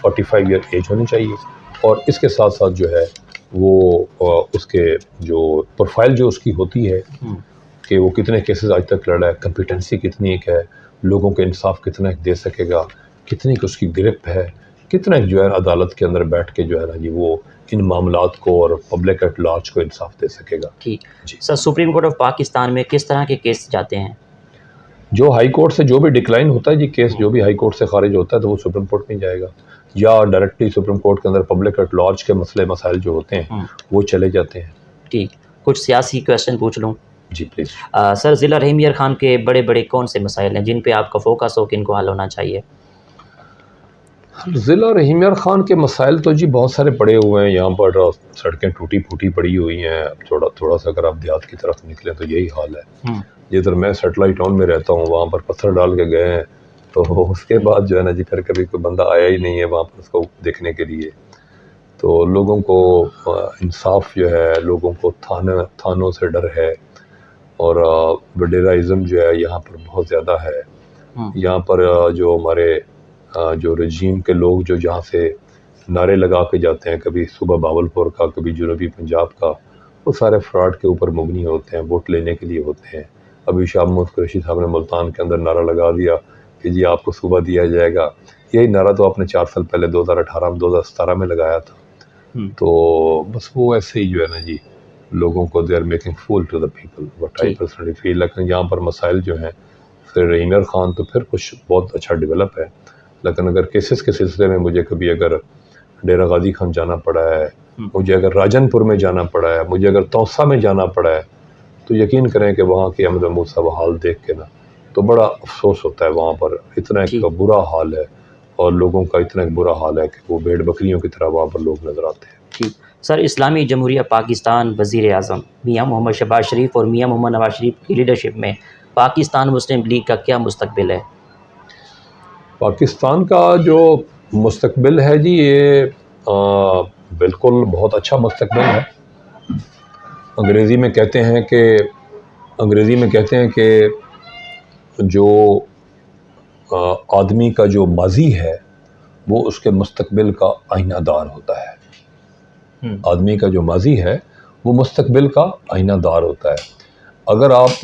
45 ईयर एज होनी चाहिए। और इसके साथ साथ जो है वो उसके जो प्रोफाइल जो उसकी होती है कि वो कितने केसेस आज तक लड़ा है, कम्पिटेंसी कितनी एक है, लोगों को इंसाफ कितना दे सकेगा, कितनी की उसकी ग्रिप है, कितना जो है अदालत के अंदर बैठ के जो है ना जी वो इन मामलात को और पब्लिक एट लार्ज को इंसाफ दे सकेगा। ठीक जी sir, supreme court of Pakistan में किस तरह के केस जाते हैं? जो हाई कोर्ट से जो भी डिक्लाइन होता है जी केस, जो भी हाई कोर्ट से खारिज होता है तो वो सुप्रीम कोर्ट में जाएगा, या डायरेक्टली सुप्रीम कोर्ट के अंदर पब्लिक एट लार्ज के मसले मसाइल जो होते हैं वो चले जाते हैं। ठीक, कुछ सियासी क्वेश्चन पूछ लूँ? जी प्लीज़। सर, ज़िला रहीम यार खान के बड़े बड़े कौन से मसाइल हैं जिन पे आपका फोकस हो कि इनको हल होना चाहिए? ज़िला रहीम यार खान के मसाइल तो जी बहुत सारे पड़े हुए हैं। यहाँ पर सड़कें टूटी फूटी पड़ी हुई हैं। थोड़ा सा अगर आप देहात की तरफ निकलें तो यही हाल है। जिधर मैं सेटेलाइट टाउन में रहता हूँ वहाँ पर पत्थर डाल के गए हैं, तो उसके बाद जो है ना जी फिर कभी कोई बंदा आया ही नहीं है वहाँ पर उसको देखने के लिए। तो लोगों को इंसाफ जो है, लोगों को थानों से डर है, और वडेराइज़म जो है यहाँ पर बहुत ज़्यादा है। यहाँ पर जो हमारे जो रजीम के लोग जो जहाँ से नारे लगा के जाते हैं, कभी सुबह बावलपुर का, कभी जनूबी पंजाब का, वो सारे फ्रॉड के ऊपर मुबनी होते हैं, वोट लेने के लिए होते हैं। अभी शाह महमूद कुरैशी साहब ने मुल्तान के अंदर नारा लगा दिया कि जी आपको सुबह दिया जाएगा। यही नारा तो आपने 4 साल पहले 2018 में 2017 में लगाया था। तो बस वो ऐसे ही जो है ना जी लोगों को they are making fool to the people, what I personally feel. लेकिन यहाँ पर मसाइल जो हैं, फिर रहीम यार खान तो फिर कुछ बहुत अच्छा डेवलप है, लेकिन अगर केसेस के सिलसिले में मुझे कभी अगर डेरा गाजी खान जाना पड़ा है, मुझे अगर राजनपुर में जाना पड़ा है, मुझे अगर तौसा में जाना पड़ा है, तो यकीन करें कि वहाँ के अहमद महमूद साहब हाल देख के ना तो बड़ा अफसोस होता है। वहाँ पर इतना एक बुरा हाल है और लोगों का इतना एक बुरा हाल है कि वो भेड़ बकरियों की तरह वहाँ पर लोग नज़र आते हैं। ठीक सर, इस्लामी जमहूरिया पाकिस्तान वज़ीर आज़म मियाँ मोहम्मद शहबाज शरीफ और मियाँ मोहम्मद नवाज शरीफ की लीडरशिप में पाकिस्तान मुस्लिम लीग का क्या मुस्तकबिल है? पाकिस्तान का जो मुस्तकबिल है जी, ये बिल्कुल बहुत अच्छा मुस्तकबिल है। अंग्रेज़ी में कहते हैं कि जो आदमी का जो माजी है वो उसके मुस्तकबिल का आईनादार होता है। आदमी का जो माजी है वो मुस्तकबिल का आईनादार होता है। अगर आप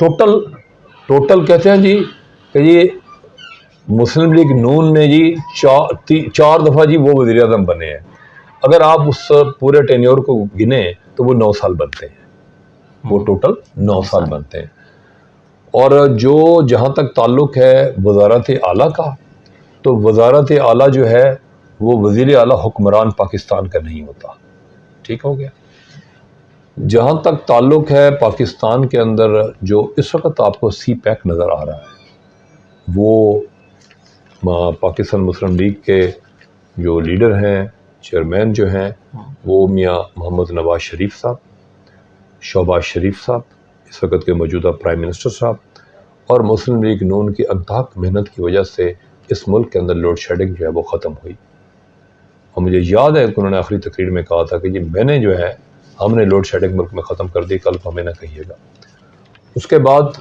टोटल कहते हैं जी कि ये मुस्लिम लीग नून ने जी 4 दफ़ा जी वो वज़ीर आज़म बने हैं। अगर आप उस पूरे टेन्योर को गिने तो वो 9 साल बनते हैं, वो टोटल 9 साल बनते हैं। और जो जहाँ तक ताल्लुक़ है वज़ारत आला का, तो वज़ारत आला जो है वो वज़ीर आला हुक्मरान पाकिस्तान का नहीं होता। ठीक हो गया। जहाँ तक ताल्लुक़ है पाकिस्तान के अंदर जो इस वक्त आपको CPAC नज़र आ रहा है, वो पाकिस्तान मुस्लिम लीग के जो लीडर हैं, चेयरमैन जो हैं, वो मियाँ मोहम्मद नवाज शरीफ साहब, शहबाज शरीफ साहब, इस वक्त के मौजूदा प्राइम मिनिस्टर साहब, और मुस्लिम लीग नून की अनथक मेहनत की वजह से इस मुल्क के अंदर लोड शेडिंग जो है वो ख़त्म हुई। और मुझे याद है कि उन्होंने आखिरी तकरीर में कहा था कि जी मैंने जो है, हमने लोड शेडिंग मुल्क में ख़त्म कर दी, कल हमें ना कहिएगा। उसके बाद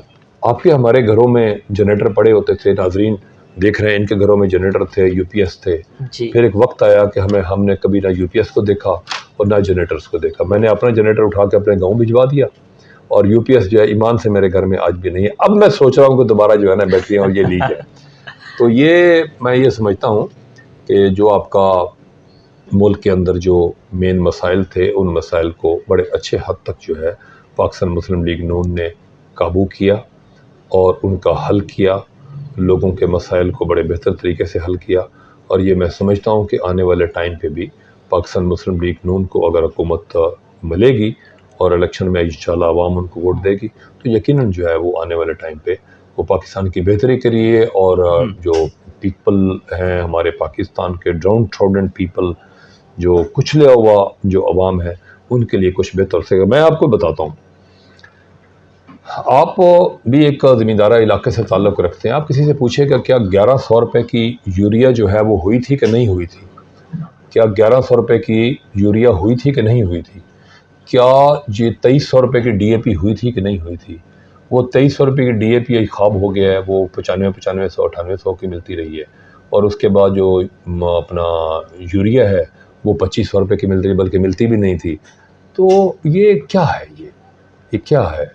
आपके हमारे घरों में जनरेटर पड़े होते थे, नाजरीन देख रहे हैं इनके घरों में जनरेटर थे, UPS थे। फिर एक वक्त आया कि हमने कभी ना UPS को देखा और ना जनरेटर्स को देखा। मैंने अपना जनरेटर उठा के अपने गाँव भिजवा दिया और UPS जो है ईमान से मेरे घर में आज भी नहीं है। अब मैं सोच रहा हूँ कि दोबारा जो है ना बैटरियाँ और ये लीक है। तो ये मैं ये समझता हूँ कि जो आपका मुल्क के अंदर जो मेन मसाइल थे, उन मसाइल को बड़े अच्छे हद तक जो है पाकिस्तान मुस्लिम लीग नून ने काबू किया और उनका हल किया, लोगों के मसाइल को बड़े बेहतर तरीके से हल किया। और ये मैं समझता हूँ कि आने वाले टाइम पे भी पाकिस्तान मुस्लिम लीग नून को अगर हुकूमत मिलेगी और इलेक्शन में इंशाल्लाह अवाम उनको वोट देगी तो यकीनन जो है वो आने वाले टाइम पे वो पाकिस्तान की बेहतरी के लिए और जो पीपल हैं हमारे पाकिस्तान के डाउन ट्रोडन पीपल, जो कुचला हुआ जो अवाम है, उनके लिए कुछ बेहतर से। मैं आपको बताता हूँ, आप भी एक ज़मींदारा इलाके से ताल्लुक़ रखते हैं, आप किसी से पूछेगा क्या 1100 रुपये की यूरिया जो है वो हुई थी कि नहीं हुई थी? क्या 1100 रुपये की यूरिया हुई थी कि नहीं हुई थी? क्या ये 2300 रुपये की DAP हुई थी कि नहीं हुई थी? वो 2300 रुपये की DAP एक ख्वाब हो गया है, वो 9500 9800 की मिलती रही है, और उसके बाद जो अपना यूरिया है वो 2500 रुपये की मिल रही, बल्कि मिलती भी नहीं थी। तो ये क्या है? ये क्या है?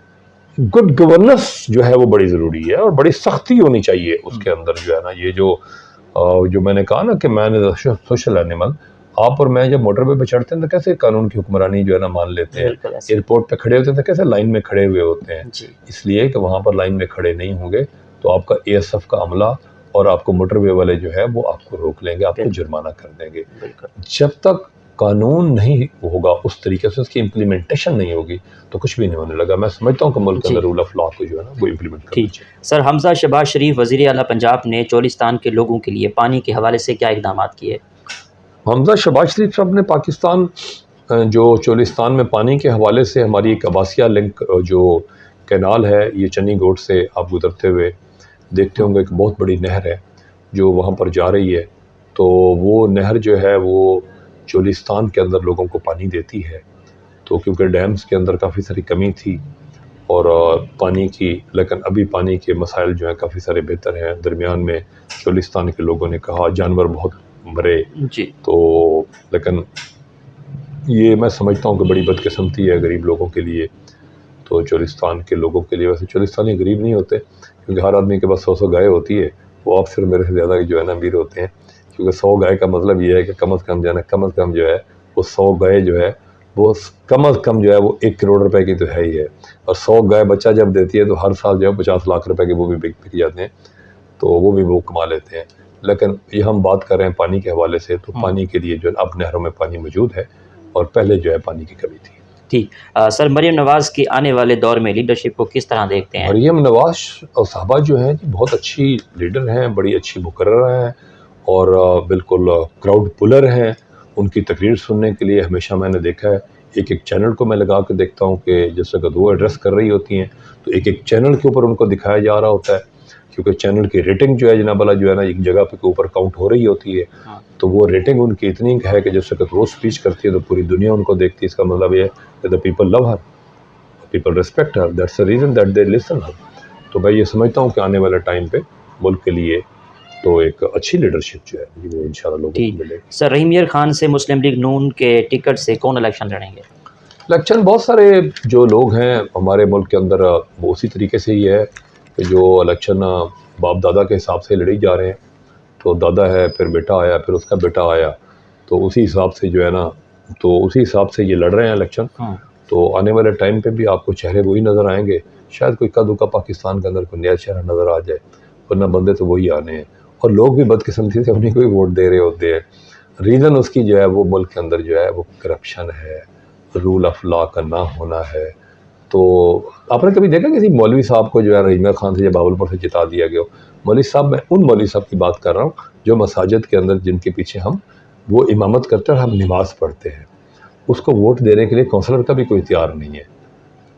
गुड गवर्नेंस जो है वो बड़ी ज़रूरी है और बड़ी सख्ती होनी चाहिए उसके अंदर जो है ना। ये जो मैंने कहा ना कि man is a social animal, आप और मैं जब मोटरवे पे चढ़ते हैं तो कैसे कानून की हुक्मरानी जो है ना मान लेते हैं, एयरपोर्ट पे खड़े होते हैं तो कैसे लाइन में खड़े हुए होते हैं, इसलिए कि वहाँ पर लाइन में खड़े नहीं होंगे तो आपका ASF का अमला और आपको मोटरवे वाले जो है वो आपको रोक लेंगे, आपको जुर्माना कर देंगे। जब तक कानून नहीं होगा उस तरीके से, उसकी इम्प्लीमेंटेशन नहीं होगी तो कुछ भी नहीं होने लगा। मैं समझता हूँ कि मुल्क के अंदर रूल ऑफ लॉ को जो है ना वो इम्प्लीमेंट करना चाहिए। सर, हमजा शहबाज शरीफ वज़ीर आला पंजाब ने चोलिस्तान के लोगों के लिए पानी के हवाले से क्या इक़दाम किए? हमजा शहबाज शरीफ साहब ने पाकिस्तान जो चोलिस्तान में पानी के हवाले से हमारी एक अब्बासिया लिंक जो कैनाल है, ये चन्नी गोट से आप गुजरते हुए देखते होंगे एक बहुत बड़ी नहर है जो वहाँ पर जा रही है, तो वो नहर जो है वो चोलिस्तान के अंदर लोगों को पानी देती है। तो क्योंकि डैम्स के अंदर काफ़ी सारी कमी थी और पानी की, लेकिन अभी पानी के मसाइल जो हैं काफ़ी सारे बेहतर हैं। दरमियान में चोलिस्तान के लोगों ने कहा जानवर बहुत मरे जी, तो लेकिन ये मैं समझता हूँ कि बड़ी बदकिस्मती है गरीब लोगों के लिए। तो चोलिस्तान के लोगों के लिए, वैसे चोलिस्तानी गरीब नहीं होते क्योंकि हर आदमी के पास 100 गाय होती है, वो आप सिर्फ मेरे से ज़्यादा जो है ना अमीर होते हैं, क्योंकि 100 गाय का मतलब ये है कि कम अज़ कम जो है ना, कम अज़ कम जो है वो 100 गाय जो है वो कम अज़ कम जो है वो 1 करोड़ रुपए की तो है ही है, और 100 गाय बच्चा जब देती है तो हर साल जो है 50 लाख रुपए के वो भी बिक जाते हैं, तो वो भी वो कमा लेते हैं। लेकिन ये हम बात कर रहे हैं पानी के हवाले से, तो पानी के लिए जो है अब नहरों में पानी मौजूद है और पहले जो है पानी की कमी थी। ठीक। सर, मरियम नवाज़ की आने वाले दौर में लीडरशिप को किस तरह देखते हैं? मरियम नवाज़ और साहबा जो हैं बहुत अच्छी लीडर हैं, बड़ी अच्छी मुकर्रर हैं और बिल्कुल क्राउड पुलर हैं। उनकी तकरीर सुनने के लिए हमेशा मैंने देखा है, एक एक चैनल को मैं लगा के देखता हूँ कि जैसे कि वो एड्रेस कर रही होती हैं तो एक एक चैनल के ऊपर उनको दिखाया जा रहा होता है, क्योंकि चैनल की रेटिंग जो है जनाब वाला जो है ना एक जगह पे के ऊपर काउंट हो रही होती है। तो वो रेटिंग उनकी इतनी है कि जैसे कि वो स्पीच करती है तो पूरी दुनिया उनको देखती है। इसका मतलब ये है the people love her, people respect her, that's the reason that they listen her. तो मैं ये समझता हूँ कि आने वाले टाइम पे मुल्क के लिए तो एक अच्छी लीडरशिप जो है वो इंशाल्लाह लोगों को मिलेगी। सर, रहीम यार खान से मुस्लिम लीग नून के टिकट से कौन इलेक्शन लड़ेंगे? इलेक्शन बहुत सारे जो लोग हैं हमारे मुल्क के अंदर वो उसी तरीके से ही है कि जो इलेक्शन बाप दादा के हिसाब से लड़ी जा रहे हैं, तो दादा है फिर बेटा आया फिर उसका बेटा आया, तो उसी हिसाब से जो है ना, तो उसी हिसाब से ये लड़ रहे हैं इलेक्शन। तो आने वाले टाइम पे भी आपको चेहरे वही नज़र आएंगे, शायद कोई इक्का दुक्का पाकिस्तान के अंदर कोई नया चेहरा नज़र आ जाए, वरना बंदे तो वही आने हैं और लोग भी बदकिस्मती से उन्हीं को ही वोट दे रहे होते हैं। रीज़न उसकी जो है वो मुल्क के अंदर जो है वो करप्शन है, रूल ऑफ लॉ का ना होना है। तो आपने कभी देखा किसी मौलवी साहब को जो है रहीम खान से या बावलपुर से जिता दिया गया? मौलवी साहब, मैं उन मौलवी साहब की बात कर रहा हूँ जो मसाजिद के अंदर जिनके पीछे हम वो इमामत करते हैं और हम नमाज़ पढ़ते हैं, उसको वोट देने के लिए काउंसलर का भी कोई तैयार नहीं है।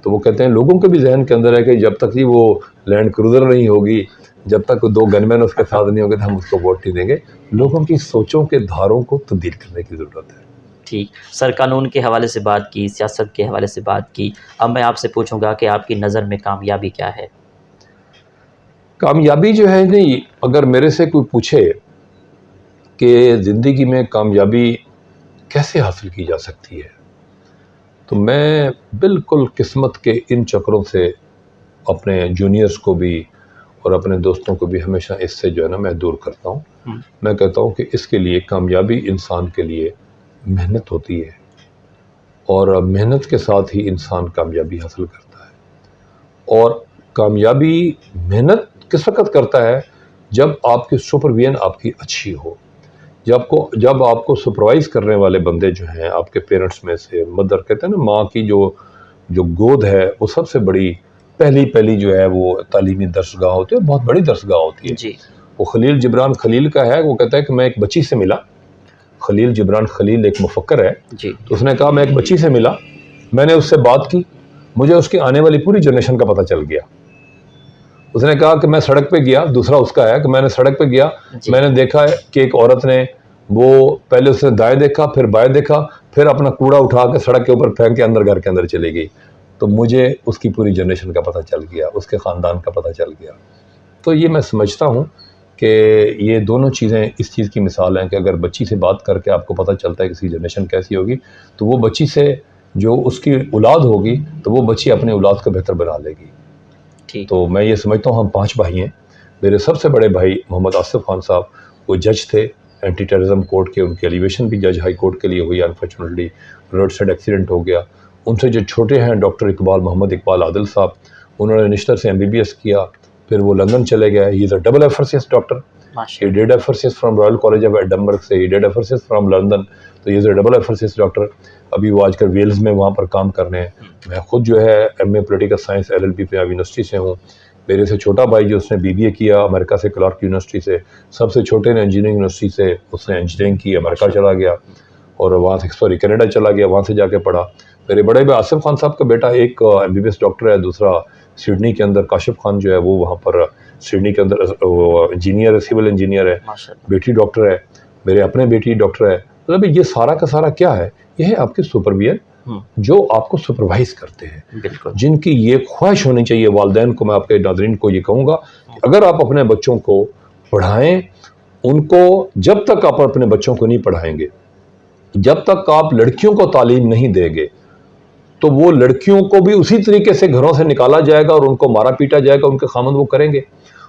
तो वो कहते हैं लोगों के भी जहन के अंदर है कि जब तक ही वो लैंड क्रूज़र नहीं होगी, जब तक 2 गनमैन उसके साथ नहीं होंगे तो हम उसको वोट नहीं देंगे। लोगों की सोचों के धारों को तब्दील करने की ज़रूरत है। ठीक। सर, कानून के हवाले से बात की, सियासत के हवाले से बात की, अब मैं आपसे पूछूंगा कि आपकी नज़र में कामयाबी क्या है? कामयाबी जो है नहीं, अगर मेरे से कोई पूछे कि ज़िंदगी में कामयाबी कैसे हासिल की जा सकती है, तो मैं बिल्कुल किस्मत के इन चक्रों से अपने जूनियर्स को भी और अपने दोस्तों को भी हमेशा इससे जो है ना मैं दूर करता हूँ। मैं कहता हूँ कि इसके लिए कामयाबी इंसान के लिए मेहनत होती है और मेहनत के साथ ही इंसान कामयाबी हासिल करता है। और कामयाबी मेहनत किस वक़्त करता है? जब आपकी सुपरविजन आपकी अच्छी हो, जब आपको सुपरवाइज करने वाले बंदे जो हैं आपके पेरेंट्स में से, मदर कहते हैं ना, माँ की जो गोद है वो सबसे बड़ी पहली जो है वो तालीमी दरसगाह होती है, बहुत बड़ी दरसगाह होती है जी। वो खलील जिब्रान खलील का है, वो कहता है कि मैं एक बच्ची से मिला। खलील जिब्रान खलील एक मुफक्कर है जी। तो उसने कहा मैं एक बच्ची से मिला, मैंने उससे बात की, मुझे उसकी आने वाली पूरी जनरेशन का पता चल गया। उसने कहा कि मैं सड़क पे गया, दूसरा उसका है कि मैंने सड़क पे गया, मैंने देखा है कि एक औरत ने वो पहले उसने दाएं देखा, फिर बाएं देखा, फिर अपना कूड़ा उठा के सड़क के ऊपर फेंक के अंदर घर के अंदर चली गई। तो मुझे उसकी पूरी जनरेशन का पता चल गया, उसके ख़ानदान का पता चल गया। तो ये मैं समझता हूँ कि ये दोनों चीज़ें इस चीज़ की मिसाल हैं कि अगर बच्ची से बात करके आपको पता चलता है किसी जनरेशन कैसी होगी, तो वो बच्ची से जो उसकी औलाद होगी तो वो बच्ची अपने औलाद को बेहतर बना लेगी। तो मैं ये समझता हूँ हम 5 भाई हैं। मेरे सबसे बड़े भाई मोहम्मद आसिफ खान साहब, वो जज थे एंटी टेररिज्म कोर्ट के, उनकी एलिवेशन भी जज हाई कोर्ट के लिए हुई, अनफॉर्चुनेटली रोड साइड एक्सीडेंट हो गया। उनसे जो छोटे हैं डॉक्टर इकबाल, मोहम्मद इकबाल आदिल साहब, उन्होंने निश्तर से MBBS किया, फिर वो लंदन चले गए। He is a double FRCS doctor, he did FRCS from royal college of Edinburgh से, he did FRCS from London, तो he is a double FRCS doctor. अभी वो आजकल वेल्स में वहाँ पर काम कर रहे हैं। मैं खुद जो है MA political science LLB Punjab university से हूँ। मेरे से छोटा भाई जो उसने BBA किया अमेरिका से, क्लार्क यूनिवर्सिटी से। सबसे छोटे ने इंजीनियरिंग यूनिवर्सिटी से उसने इंजीनियरिंग की, अमेरिका चला गया और वहाँ से कनाडा चला गया, वहाँ से जाके पढ़ा। मेरे बड़े भाई आसिफ खान साहब का बेटा एक MBBS डॉक्टर है, दूसरा सिडनी के अंदर काशिफ खान जो है वो वहाँ पर सिडनी के अंदर इंजीनियर है, सिविल इंजीनियर है, बेटी डॉक्टर है, मेरे अपने बेटी डॉक्टर है। मतलब ये सारा का सारा क्या है, ये है आपके सुपरविजन जो आपको सुपरवाइज करते हैं, जिनकी ये ख्वाहिश होनी चाहिए। वालिदैन को, मैं आपके नाज़रीन को ये कहूँगा कि अगर आप अपने बच्चों को पढ़ाएं, उनको जब तक आप अपने बच्चों को नहीं पढ़ाएंगे, जब तक आप लड़कियों को तालीम नहीं देंगे, तो वो लड़कियों को भी उसी तरीके से घरों से निकाला जाएगा और उनको मारा पीटा जाएगा, उनके खामद वो करेंगे।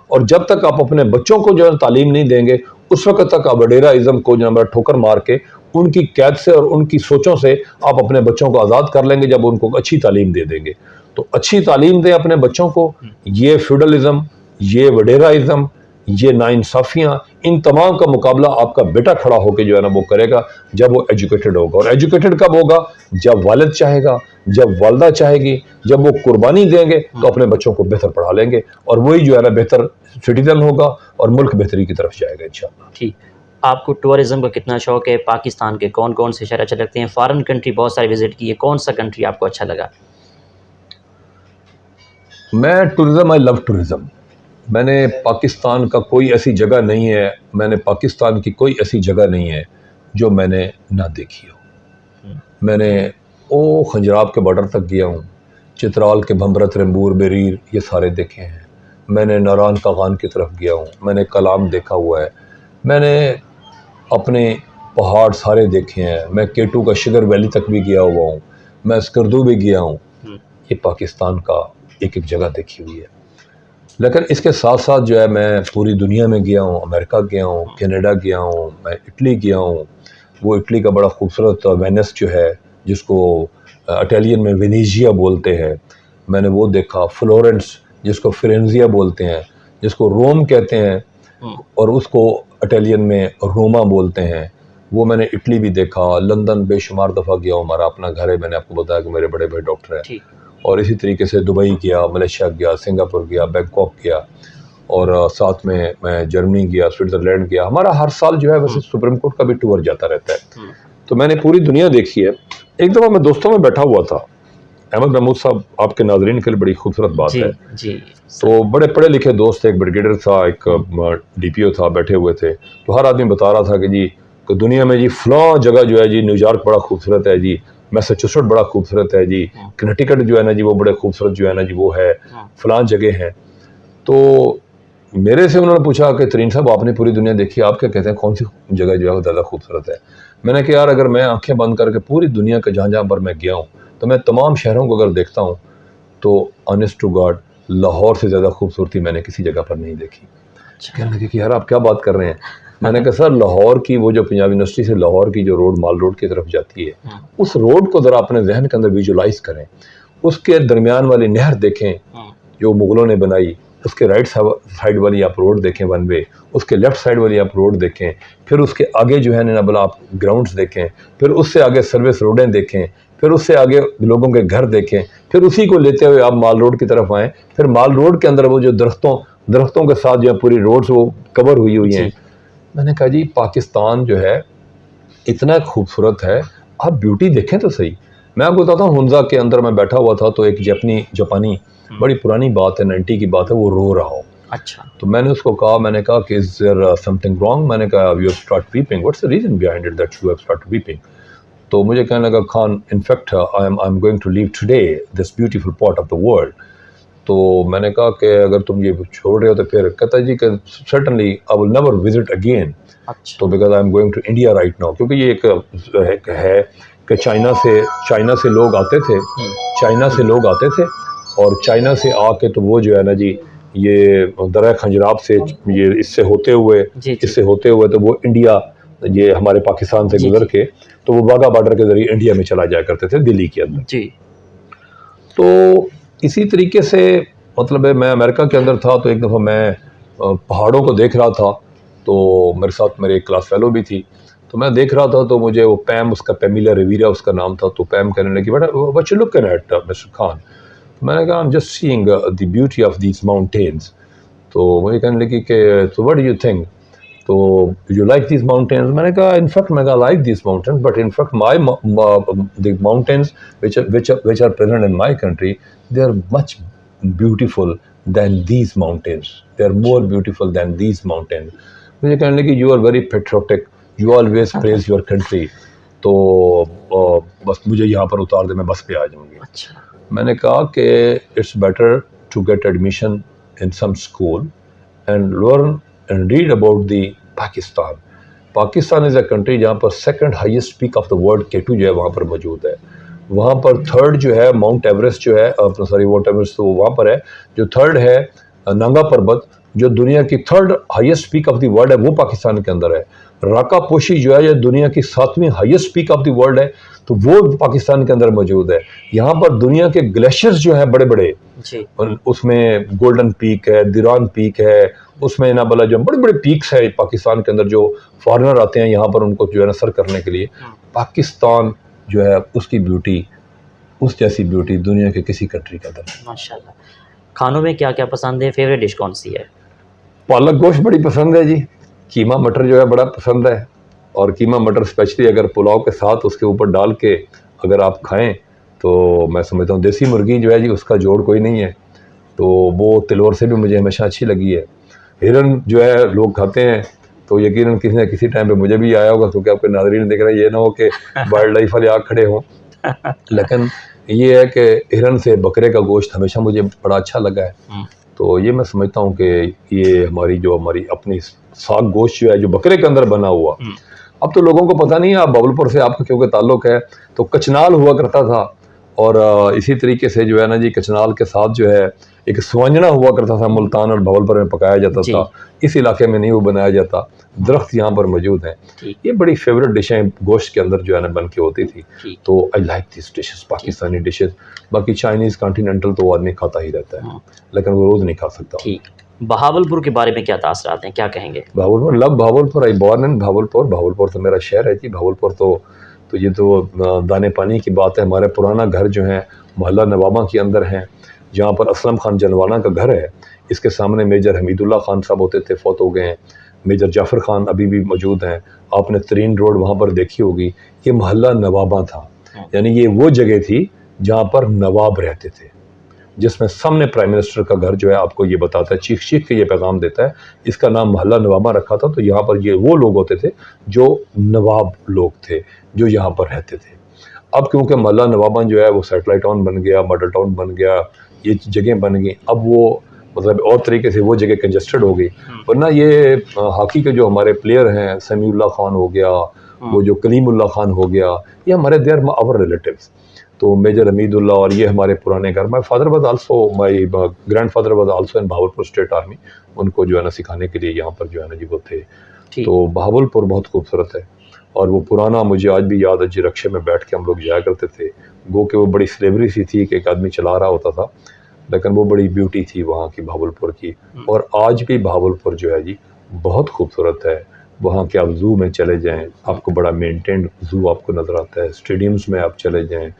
और जब तक आप अपने बच्चों को जो है तालीम नहीं देंगे, उस वक्त तक आप वडेराइज़म को जो है ठोकर मार के उनकी कैद से और उनकी सोचों से आप अपने बच्चों को आज़ाद कर लेंगे जब उनको अच्छी तालीम दे देंगे। तो अच्छी तालीम दें अपने बच्चों को। ये फ्यूडलिज़म, ये वडेराइज़म, ये नाइंसाफ़ियाँ, इन तमाम का मुकाबला आपका बेटा खड़ा होकर जो है ना वो करेगा जब वो एजुकेटेड होगा। और एजुकेटेड कब होगा? जब वालिद चाहेगा, जब वालदा चाहेगी, जब वो कुर्बानी देंगे तो अपने बच्चों को बेहतर पढ़ा लेंगे और वही जो है ना बेहतर सिटीजन होगा और मुल्क बेहतरी की तरफ जाएगा इंशाअल्लाह। ठीक। आपको टूरिज़्म का कितना शौक़ है? पाकिस्तान के कौन कौन से शहर अच्छे लगते हैं? फॉरेन कंट्री बहुत सारे विज़िट किए, कौन सा कंट्री आपको अच्छा लगा? मैं टूरिज़्म, आई लव टूरिज़्म। मैंने पाकिस्तान का कोई ऐसी जगह नहीं है, मैंने पाकिस्तान की कोई ऐसी जगह नहीं है जो मैंने ना देखी हो। मैंने खंजराब के बॉर्डर तक गया हूँ, चित्राल के भंबरत, रंबूर, बेरीर, ये सारे देखे हैं। मैंने नारान कागान की तरफ गया हूँ, मैंने कलाम देखा हुआ है, मैंने अपने पहाड़ सारे देखे हैं। मैं केटू का शिगर वैली तक भी गया हुआ हूँ, मैं स्कर्दू भी गया हूँ। ये पाकिस्तान का एक एक जगह देखी हुई है। लेकिन इसके साथ साथ जो है मैं पूरी दुनिया में गया हूँ, अमेरिका गया हूँ, कनाडा गया हूँ, मैं इटली गया हूँ। वो इटली का बड़ा खूबसूरत वेनिस जो है, जिसको इटालियन में वेनेजिया बोलते हैं, मैंने वो देखा। फ्लोरेंस जिसको फिरेंजिया बोलते हैं, जिसको रोम कहते हैं और उसको इटालियन में रोमा बोलते हैं, वो मैंने इटली भी देखा। लंदन बेशुमार दफ़ा गया हूँ, हमारा अपना घर है, मैंने आपको बताया कि मेरे बड़े भाई डॉक्टर हैं। और इसी तरीके से दुबई गया, मलेशिया गया, सिंगापुर गया, बैंकॉक गया और साथ में मैं जर्मनी गया, स्विट्ज़रलैंड गया। हमारा हर साल जो है वैसे सुप्रीम कोर्ट का भी टूर जाता रहता है। तो मैंने पूरी दुनिया देखी है। एक दफ़ा मैं दोस्तों में बैठा हुआ था, अहमद महमूद साहब आपके नाज़रीन के लिए बड़ी खूबसूरत बात है जी। तो बड़े पढ़े लिखे दोस्त थे, एक ब्रिगेडियर था, एक DPO था, बैठे हुए थे। तो हर आदमी बता रहा था कि जी कि दुनिया में जी फ़लाँ जगह जो है जी, न्यूयॉर्क बड़ा खूबसूरत है जी, मैसाचुसेट्स बड़ा खूबसूरत है जी, कनेक्टिकट जो है ना जी वो बड़े खूबसूरत जो है ना जी वो है, फ़लाँ जगह है। तो मेरे से उन्होंने पूछा कि तरीन साहब आपने पूरी दुनिया देखी, आप क्या कहते हैं कौन सी जगह जो है वो ज़्यादा खूबसूरत है? मैंने कहा यार अगर मैं आंखें बंद करके पूरी दुनिया के जहाँ जहाँ पर मैं गया हूँ तो मैं तमाम शहरों को अगर देखता हूँ तो ऑनेस्ट टू गॉड लाहौर से ज़्यादा खूबसूरती मैंने किसी जगह पर नहीं देखी। कहने लगे कि यार आप क्या बात कर रहे हैं? मैंने कहा सर लाहौर की वो जो पंजाब यूनिवर्सिटी से लाहौर की जो रोड माल रोड की तरफ जाती है, उस रोड को ज़रा अपने जहन के अंदर विजुलाइज करें, उसके दरमियान वाली नहर देखें जो मुग़लों ने बनाई, उसके राइट साइड वाली आप रोड देखें वन वे, उसके लेफ्ट साइड वाली आप रोड देखें, फिर उसके आगे जो है ना बोला आप ग्राउंड्स देखें, फिर उससे आगे सर्विस रोडें देखें, फिर उससे आगे लोगों के घर देखें, फिर उसी को लेते हुए आप माल रोड की तरफ आएँ, फिर माल रोड के अंदर वो जो दरख्तों के साथ जो पूरी रोड्स वो कवर हुई हैं। मैंने कहा जी पाकिस्तान जो है इतना खूबसूरत है, आप ब्यूटी देखें तो सही। मैं आपको बताता हूँ, हुंजा के अंदर मैं बैठा हुआ था तो एक जापानी बड़ी पुरानी बात है, 90 की बात है, वो रो रहा हो। अच्छा। तो मैंने उसको कहा, मैंने कहा कि इज देयर समथिंग रॉन्ग, मैंने कहा you have start weeping, what's the reason behind it that you have start weeping. तो मुझे कहने लगा, Khan in fact I am going to leave today this beautiful part of the world. तो मैंने कहा कि अगर तुम ये छोड़ रहे हो तो फिर, कहता जी कि certainly I will never visit again. अच्छा। तो because I am going to India right now, क्योंकि ये एक है कि चाइना से लोग आते थे, और चाइना से आके तो वो जो है ना जी ये दर्रा खंजराब से ये इससे होते हुए तो वो इंडिया, ये हमारे पाकिस्तान से गुजर के तो वो वाघा बॉर्डर के जरिए इंडिया में चला जाया करते थे, दिल्ली के अंदर जी। तो इसी तरीके से मतलब है, मैं अमेरिका के अंदर था तो एक दफ़ा मैं पहाड़ों को देख रहा था, तो मेरे साथ मेरे एक क्लास फेलो भी थी, तो मैं देख रहा था तो मुझे वो पैम, उसका पैमिला रिवीरा उसका नाम था, तो पैम कहने लगी, बेटा what you looking at mister Khan. मैंने कहा I am just seeing the beauty of these mountains. तो मुझे कहने लगी कि so what do you think, तो यू लाइक दीज माउंटेन्स। मैंने कहा इनफैक्ट मैं like these mountains, but in fact my the mountains which are present in my country, they are much beautiful than these mountains, they are more beautiful than these mountains। मुझे कहने लगी you are very patriotic, you always praise your country, तो बस मुझे यहाँ पर उतार दे, मैं बस पे आ जाऊँगी। अच्छा। मैंने कहा कि it's better to get admission in some school and learn and read about the Pakistan। Pakistan is a country जहाँ पर second highest peak of the world K2 जो है वहाँ पर मौजूद है। वहाँ पर थर्ड जो है माउंट एवरेस्ट जो है, सॉरी माउंट एवरेस्ट तो वहाँ पर है, जो थर्ड है नंगा पर्वत, जो दुनिया की third highest peak of the world है, वो पाकिस्तान के अंदर है। राका पोशी जो है, ये दुनिया की 7वीं highest peak of the world है, तो वो पाकिस्तान के अंदर मौजूद है। यहाँ पर दुनिया के ग्लेशियर्स जो है बड़े बड़े, उसमें गोल्डन पीक है, दिरान पीक है, उसमें ना बोला जो बड़े बड़े पीक्स है पाकिस्तान के अंदर, जो फॉरेनर आते हैं यहाँ पर उनको जो है ना सर करने के लिए। पाकिस्तान जो है उसकी ब्यूटी, उस जैसी ब्यूटी दुनिया के किसी कंट्री के अंदर। माशाल्लाह। खानों में क्या क्या पसंद है, फेवरेट डिश कौन सी है? पालक गोश्त बड़ी पसंद है जी, कीमा मटर जो है बड़ा पसंद है, और कीमा मटर स्पेशली अगर पुलाव के साथ उसके ऊपर डाल के अगर आप खाएं तो मैं समझता हूँ देसी मुर्गी जो है जी उसका जोड़ कोई नहीं है, तो वो तिलोर से भी मुझे हमेशा अच्छी लगी है। हिरन जो है लोग खाते हैं, तो यकीनन किसी न किसी टाइम पे मुझे भी आया होगा, क्योंकि आपके नाज़रीन देख रहे हैं, ये ना हो कि वाइल्ड लाइफ वाले आग खड़े हों। लेकिन ये है कि हिरन से बकरे का गोश्त हमेशा मुझे बड़ा अच्छा लगा है, तो ये मैं समझता हूँ कि ये हमारी अपनी साग गोश्त जो है जो बकरे के अंदर बना हुआ। अब तो लोगों को पता नहीं है, आप बावलपुर से आपका क्योंकि ताल्लुक़ है, तो कचनाल हुआ करता था, और इसी तरीके से जो है ना जी कचनाल के साथ जो है एक स्वांजना हुआ करता था, मुल्तान और भावलपुर में पकाया जाता था, इस इलाके में नहीं वो बनाया जाता। दरख्त यहाँ पर मौजूद हैं, ये बड़ी फेवरेट डिशें गोश्त के अंदर जो है ना बन के होती थी। तो I like this dishes, Pakistani dishes. बाकी चाइनीज़ कॉन्टिनेंटल तो आदमी खाता ही रहता है, लेकिन वो रोज़ नहीं खा सकता। बहावलपुर के बारे में क्या तासरात हैं, क्या कहेंगे? Bahawalpur, love Bahawalpur, I born in Bahawalpur. Bahawalpur तो मेरा शहर है जी। भावलपुर तो ये तो दाने पानी की बात है। हमारे पुराना घर जो है मोहल्ला नवाबा के अंदर है, जहाँ पर असलम खान जनवाना का घर है। इसके सामने मेजर हमीदुल्ला खान साहब होते थे, फौत हो गए हैं। मेजर जाफ़र खान अभी भी मौजूद हैं। आपने तरीन रोड वहाँ पर देखी होगी, ये मोहल्ला नवाबा था, यानी ये वो जगह थी जहाँ पर नवाब रहते थे, जिसमें सामने प्राइम मिनिस्टर का घर जो है आपको ये बताता है, चीख चीख के ये पैगाम देता है। इसका नाम मोहल्ला नवाबा रखा था, तो यहाँ पर ये वो लोग होते थे जो नवाब लोग थे, जो यहाँ पर रहते थे। अब क्योंकि मोहल्ला नवाबा जो है वो सैटेलाइट टाउन बन गया, मॉडल टाउन बन गया, ये जगह बन गई, अब वो मतलब और तरीके से वो जगह कंजस्टेड हो गई। वरना ये हॉकी के जो हमारे प्लेयर हैं, समीउल्लाह खान हो गया, वो जो कलीमुल्लाह खान हो गया, ये हमारे देयर आवर रिलेटिव्स। तो मेजर हमीदुल्लाह और ये हमारे पुराने घर। My father was also, my grand father was also in Bahawalpur state army. उनको जो है ना सिखाने के लिए यहाँ पर जो है ना जी वो थे। तो भावलपुर बहुत खूबसूरत है, और वो पुराना मुझे आज भी याद है जी, रक्शे में बैठ के हम लोग जाया करते थे। गो के वो बड़ी स्लेवरी सी थी कि एक आदमी चला रहा होता था, लेकिन वो बड़ी ब्यूटी थी वहाँ की भावलपुर की। और आज भी भावलपुर जो है जी बहुत खूबसूरत है। वहाँ के आप ज़ू में चले जाएं, आपको बड़ा मेंटेन्ड ज़ू आपको नज़र आता है। स्टेडियम्स में आप चले जाएं,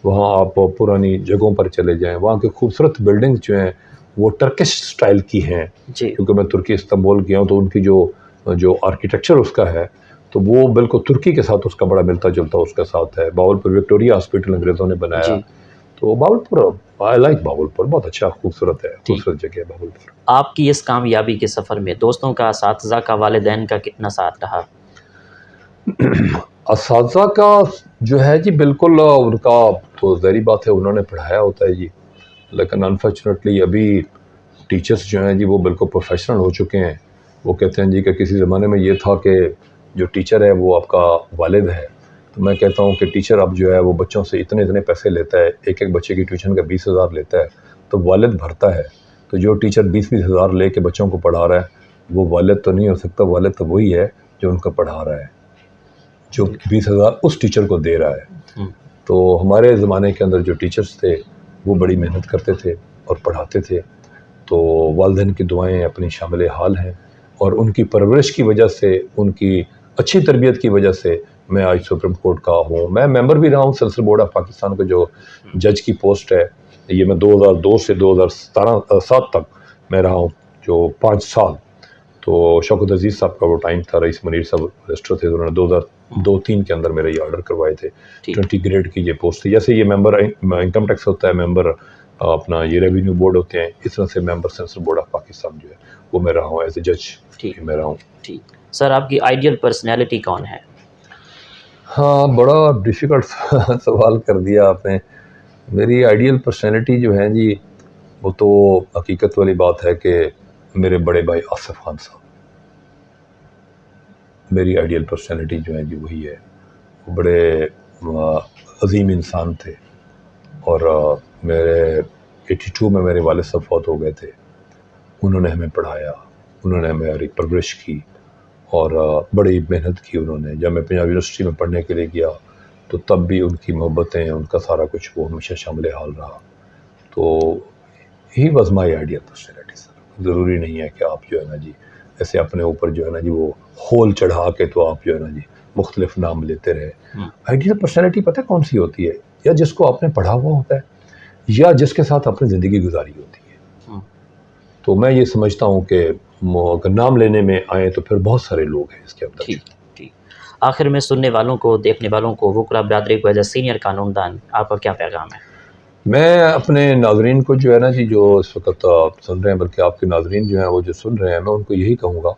वहाँ आप पुरानी जगहों पर चले जाएं, वहाँ के खूबसूरत बिल्डिंग्स जो हैं वो टर्किश स्टाइल की हैं। क्योंकि मैं तुर्की इस्तांबुल गया हूँ, तो उनकी जो आर्किटेक्चर उसका है तो वो बिल्कुल तुर्की के साथ उसका बड़ा मिलता जुलता उसका साथ है। भावलपुर विक्टोरिया हॉस्पिटल अंग्रेज़ों ने बनाया, तो भावलपुर, आई लाइक भावलपुर, बहुत अच्छा खूबसूरत है, खूबसूरत जगह है भावलपुर। आपकी इस कामयाबी के सफ़र में दोस्तों का, असातिज़ा का, वालिदैन का कितना साथ रहा? असातिज़ा का जो है जी बिल्कुल उनका तो ज़ाहिरी बात है, उन्होंने पढ़ाया होता है जी, लेकिन अनफॉर्चुनेटली अभी टीचर्स जो हैं जी वो बिल्कुल प्रोफेशनल हो चुके हैं। वो कहते हैं जी कि किसी ज़माने में ये था कि जो टीचर है वो आपका वालिद है, तो मैं कहता हूँ कि टीचर अब जो है वो बच्चों से इतने इतने पैसे लेता है, एक एक बच्चे की ट्यूशन का 20,000 लेता है, तो वालिद भरता है। तो जो टीचर 20-20 हज़ार ले के बच्चों को पढ़ा रहा है वो वालिद तो नहीं हो सकता। वालिद तो वही है जो उनको पढ़ा रहा है, जो 20,000 उस टीचर को दे रहा है। तो हमारे ज़माने के अंदर जो टीचर्स थे वो बड़ी मेहनत करते थे और पढ़ाते थे। तो वालिदैन की दुआएं अपनी शामिल हाल हैं, और उनकी परवरिश की वजह से, उनकी अच्छी तरबियत की वजह से मैं आज सुप्रीम कोर्ट का हूँ। मैं मेंबर भी रहा हूँ सेंसर बोर्ड ऑफ पाकिस्तान का, जो जज की पोस्ट है ये मैं 2002 से 2007 तक मैं रहा हूँ, जो 5 साल। तो शौकत अजीज़ साहब का वो टाइम था, रईस मुनीर साहब रजिस्टर थे, तो उन्होंने 2002-03 के अंदर मेरे ये ऑर्डर करवाए थे। 20 ग्रेड की ये पोस्ट थी। जैसे ये मेंबर इनकम टैक्स होता है, मेंबर अपना ये रेवेन्यू बोर्ड होते हैं, इस तरह से member sensor board of Pakistan जो है वो मैं रहा हूँ, एज ए जज मैं रहा हूँ। ठीक सर, आपकी आइडियल पर्सनैलिटी कौन है? हाँ, बड़ा डिफ़िकल्ट सवाल कर दिया आपने। मेरी आइडियल पर्सनैलिटी जो है जी वो तो हकीकत वाली बात है कि मेरे बड़े भाई आसिफ खान साहब, मेरी आइडियल पर्सनैलिटी जो है जी वही है। वो बड़े अजीम इंसान थे, और मेरे 82 में मेरे वालिद साहब फौत हो गए थे। उन्होंने हमें पढ़ाया, उन्होंने हमारी परवरिश की, और बड़ी मेहनत की उन्होंने। जब मैं पंजाब यूनिवर्सिटी में पढ़ने के लिए गया तो तब भी उनकी मोहब्बतें, उनका सारा कुछ वो हमेशा शामिल हाल रहा। तो he was my ideal personality sir. ज़रूरी नहीं है कि आप जो है ना जी ऐसे अपने ऊपर जो है ना जी वो होल चढ़ा के तो आप जो है ना जी मुख्तलिफ नाम लेते रहे। आइडियल पर्सनैलिटी पता है कौन सी होती है? या जिसको आपने पढ़ा हुआ होता है, या जिसके साथ आपने ज़िंदगी गुजारी होती है। तो मैं ये समझता हूँ कि अगर नाम लेने में आए तो फिर बहुत सारे लोग हैं इसके अंदर। ठीक। आखिर में सुनने वालों को, देखने वालों को, वकरा बरादरी को एज ए सीनियर कानूनदान आपका क्या पैगाम है? मैं अपने नाजरीन को जो है ना जी, जो इस वक्त आप सुन रहे हैं, बल्कि आपके नाजरीन जो हैं वो जो सुन रहे हैं, मैं उनको यही कहूँगा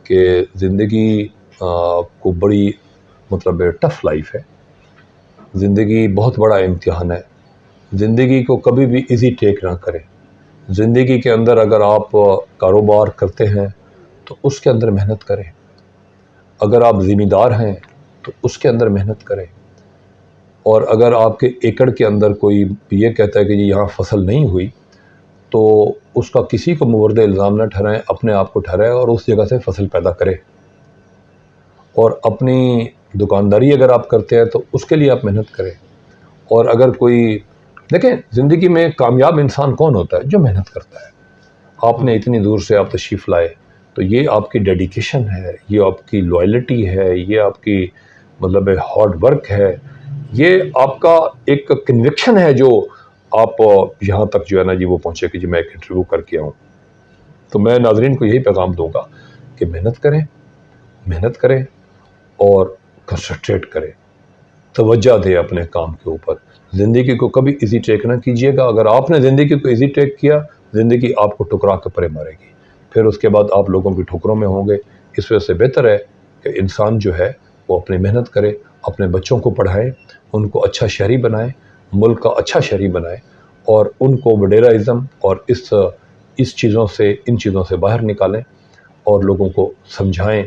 कि ज़िंदगी को बड़ी मतलब टफ़ लाइफ है। ज़िंदगी बहुत बड़ा इम्तिहान है। ज़िंदगी को कभी भी इजी टेक ना करें। ज़िंदगी के अंदर अगर आप कारोबार करते हैं तो उसके अंदर मेहनत करें। अगर आप ज़िम्मेदार हैं तो उसके अंदर मेहनत करें। और अगर आपके एकड़ के अंदर कोई ये कहता है कि जी यहाँ फसल नहीं हुई, तो उसका किसी को मुवर्द इल्ज़ाम न ठहराएं, अपने आप को ठहराएं और उस जगह से फसल पैदा करें। और अपनी दुकानदारी अगर आप करते हैं तो उसके लिए आप मेहनत करें। और अगर कोई देखें, ज़िंदगी में कामयाब इंसान कौन होता है? जो मेहनत करता है। आपने इतनी दूर से आप तशरीफ़ लाए तो ये आपकी डेडिकेशन है, ये आपकी लॉयल्टी है, ये आपकी मतलब हार्ड वर्क है, ये आपका एक कन्विक्शन है जो आप यहाँ तक जो है ना जी वो पहुँचे कि जी मैं एक इंटरव्यू करके आऊँ। तो मैं नाज़रीन को यही पैगाम दूँगा कि मेहनत करें और कंसंट्रेट करें, तवज्जो दें अपने काम के ऊपर। ज़िंदगी को कभी इजी टेक ना कीजिएगा। अगर आपने ज़िंदगी को इजी टेक किया, ज़िंदगी आपको ठुकरा के परे मारेगी, फिर उसके बाद आप लोगों की ठोकरों में होंगे। इस वजह से बेहतर है कि इंसान जो है वो अपनी मेहनत करे, अपने बच्चों को पढ़ाएं, उनको अच्छा शहरी बनाएं, मुल्क का अच्छा शहरी बनाएं, और उनको वडेराइज़म और इन चीज़ों से बाहर निकालें, और लोगों को समझाएं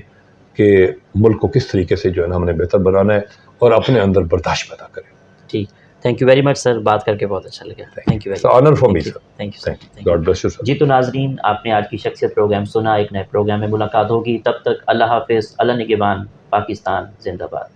कि मुल्क को किस तरीके से जो है ना हमने बेहतर बनाना है, और अपने अंदर बर्दाश्त पैदा करें। ठीक, thank you very much sir, बात करके बहुत अच्छा लगा। Thank you very much. Honour for me sir. Thank you sir. God bless you sir. जी, तो नाजरीन, आपने आज की शख्सियत प्रोग्राम सुना। एक नए प्रोग्राम में मुलाकात होगी। तब तक अल्लाह हाफिज़, अल्लाह निगहबान, पाकिस्तान जिंदाबाद।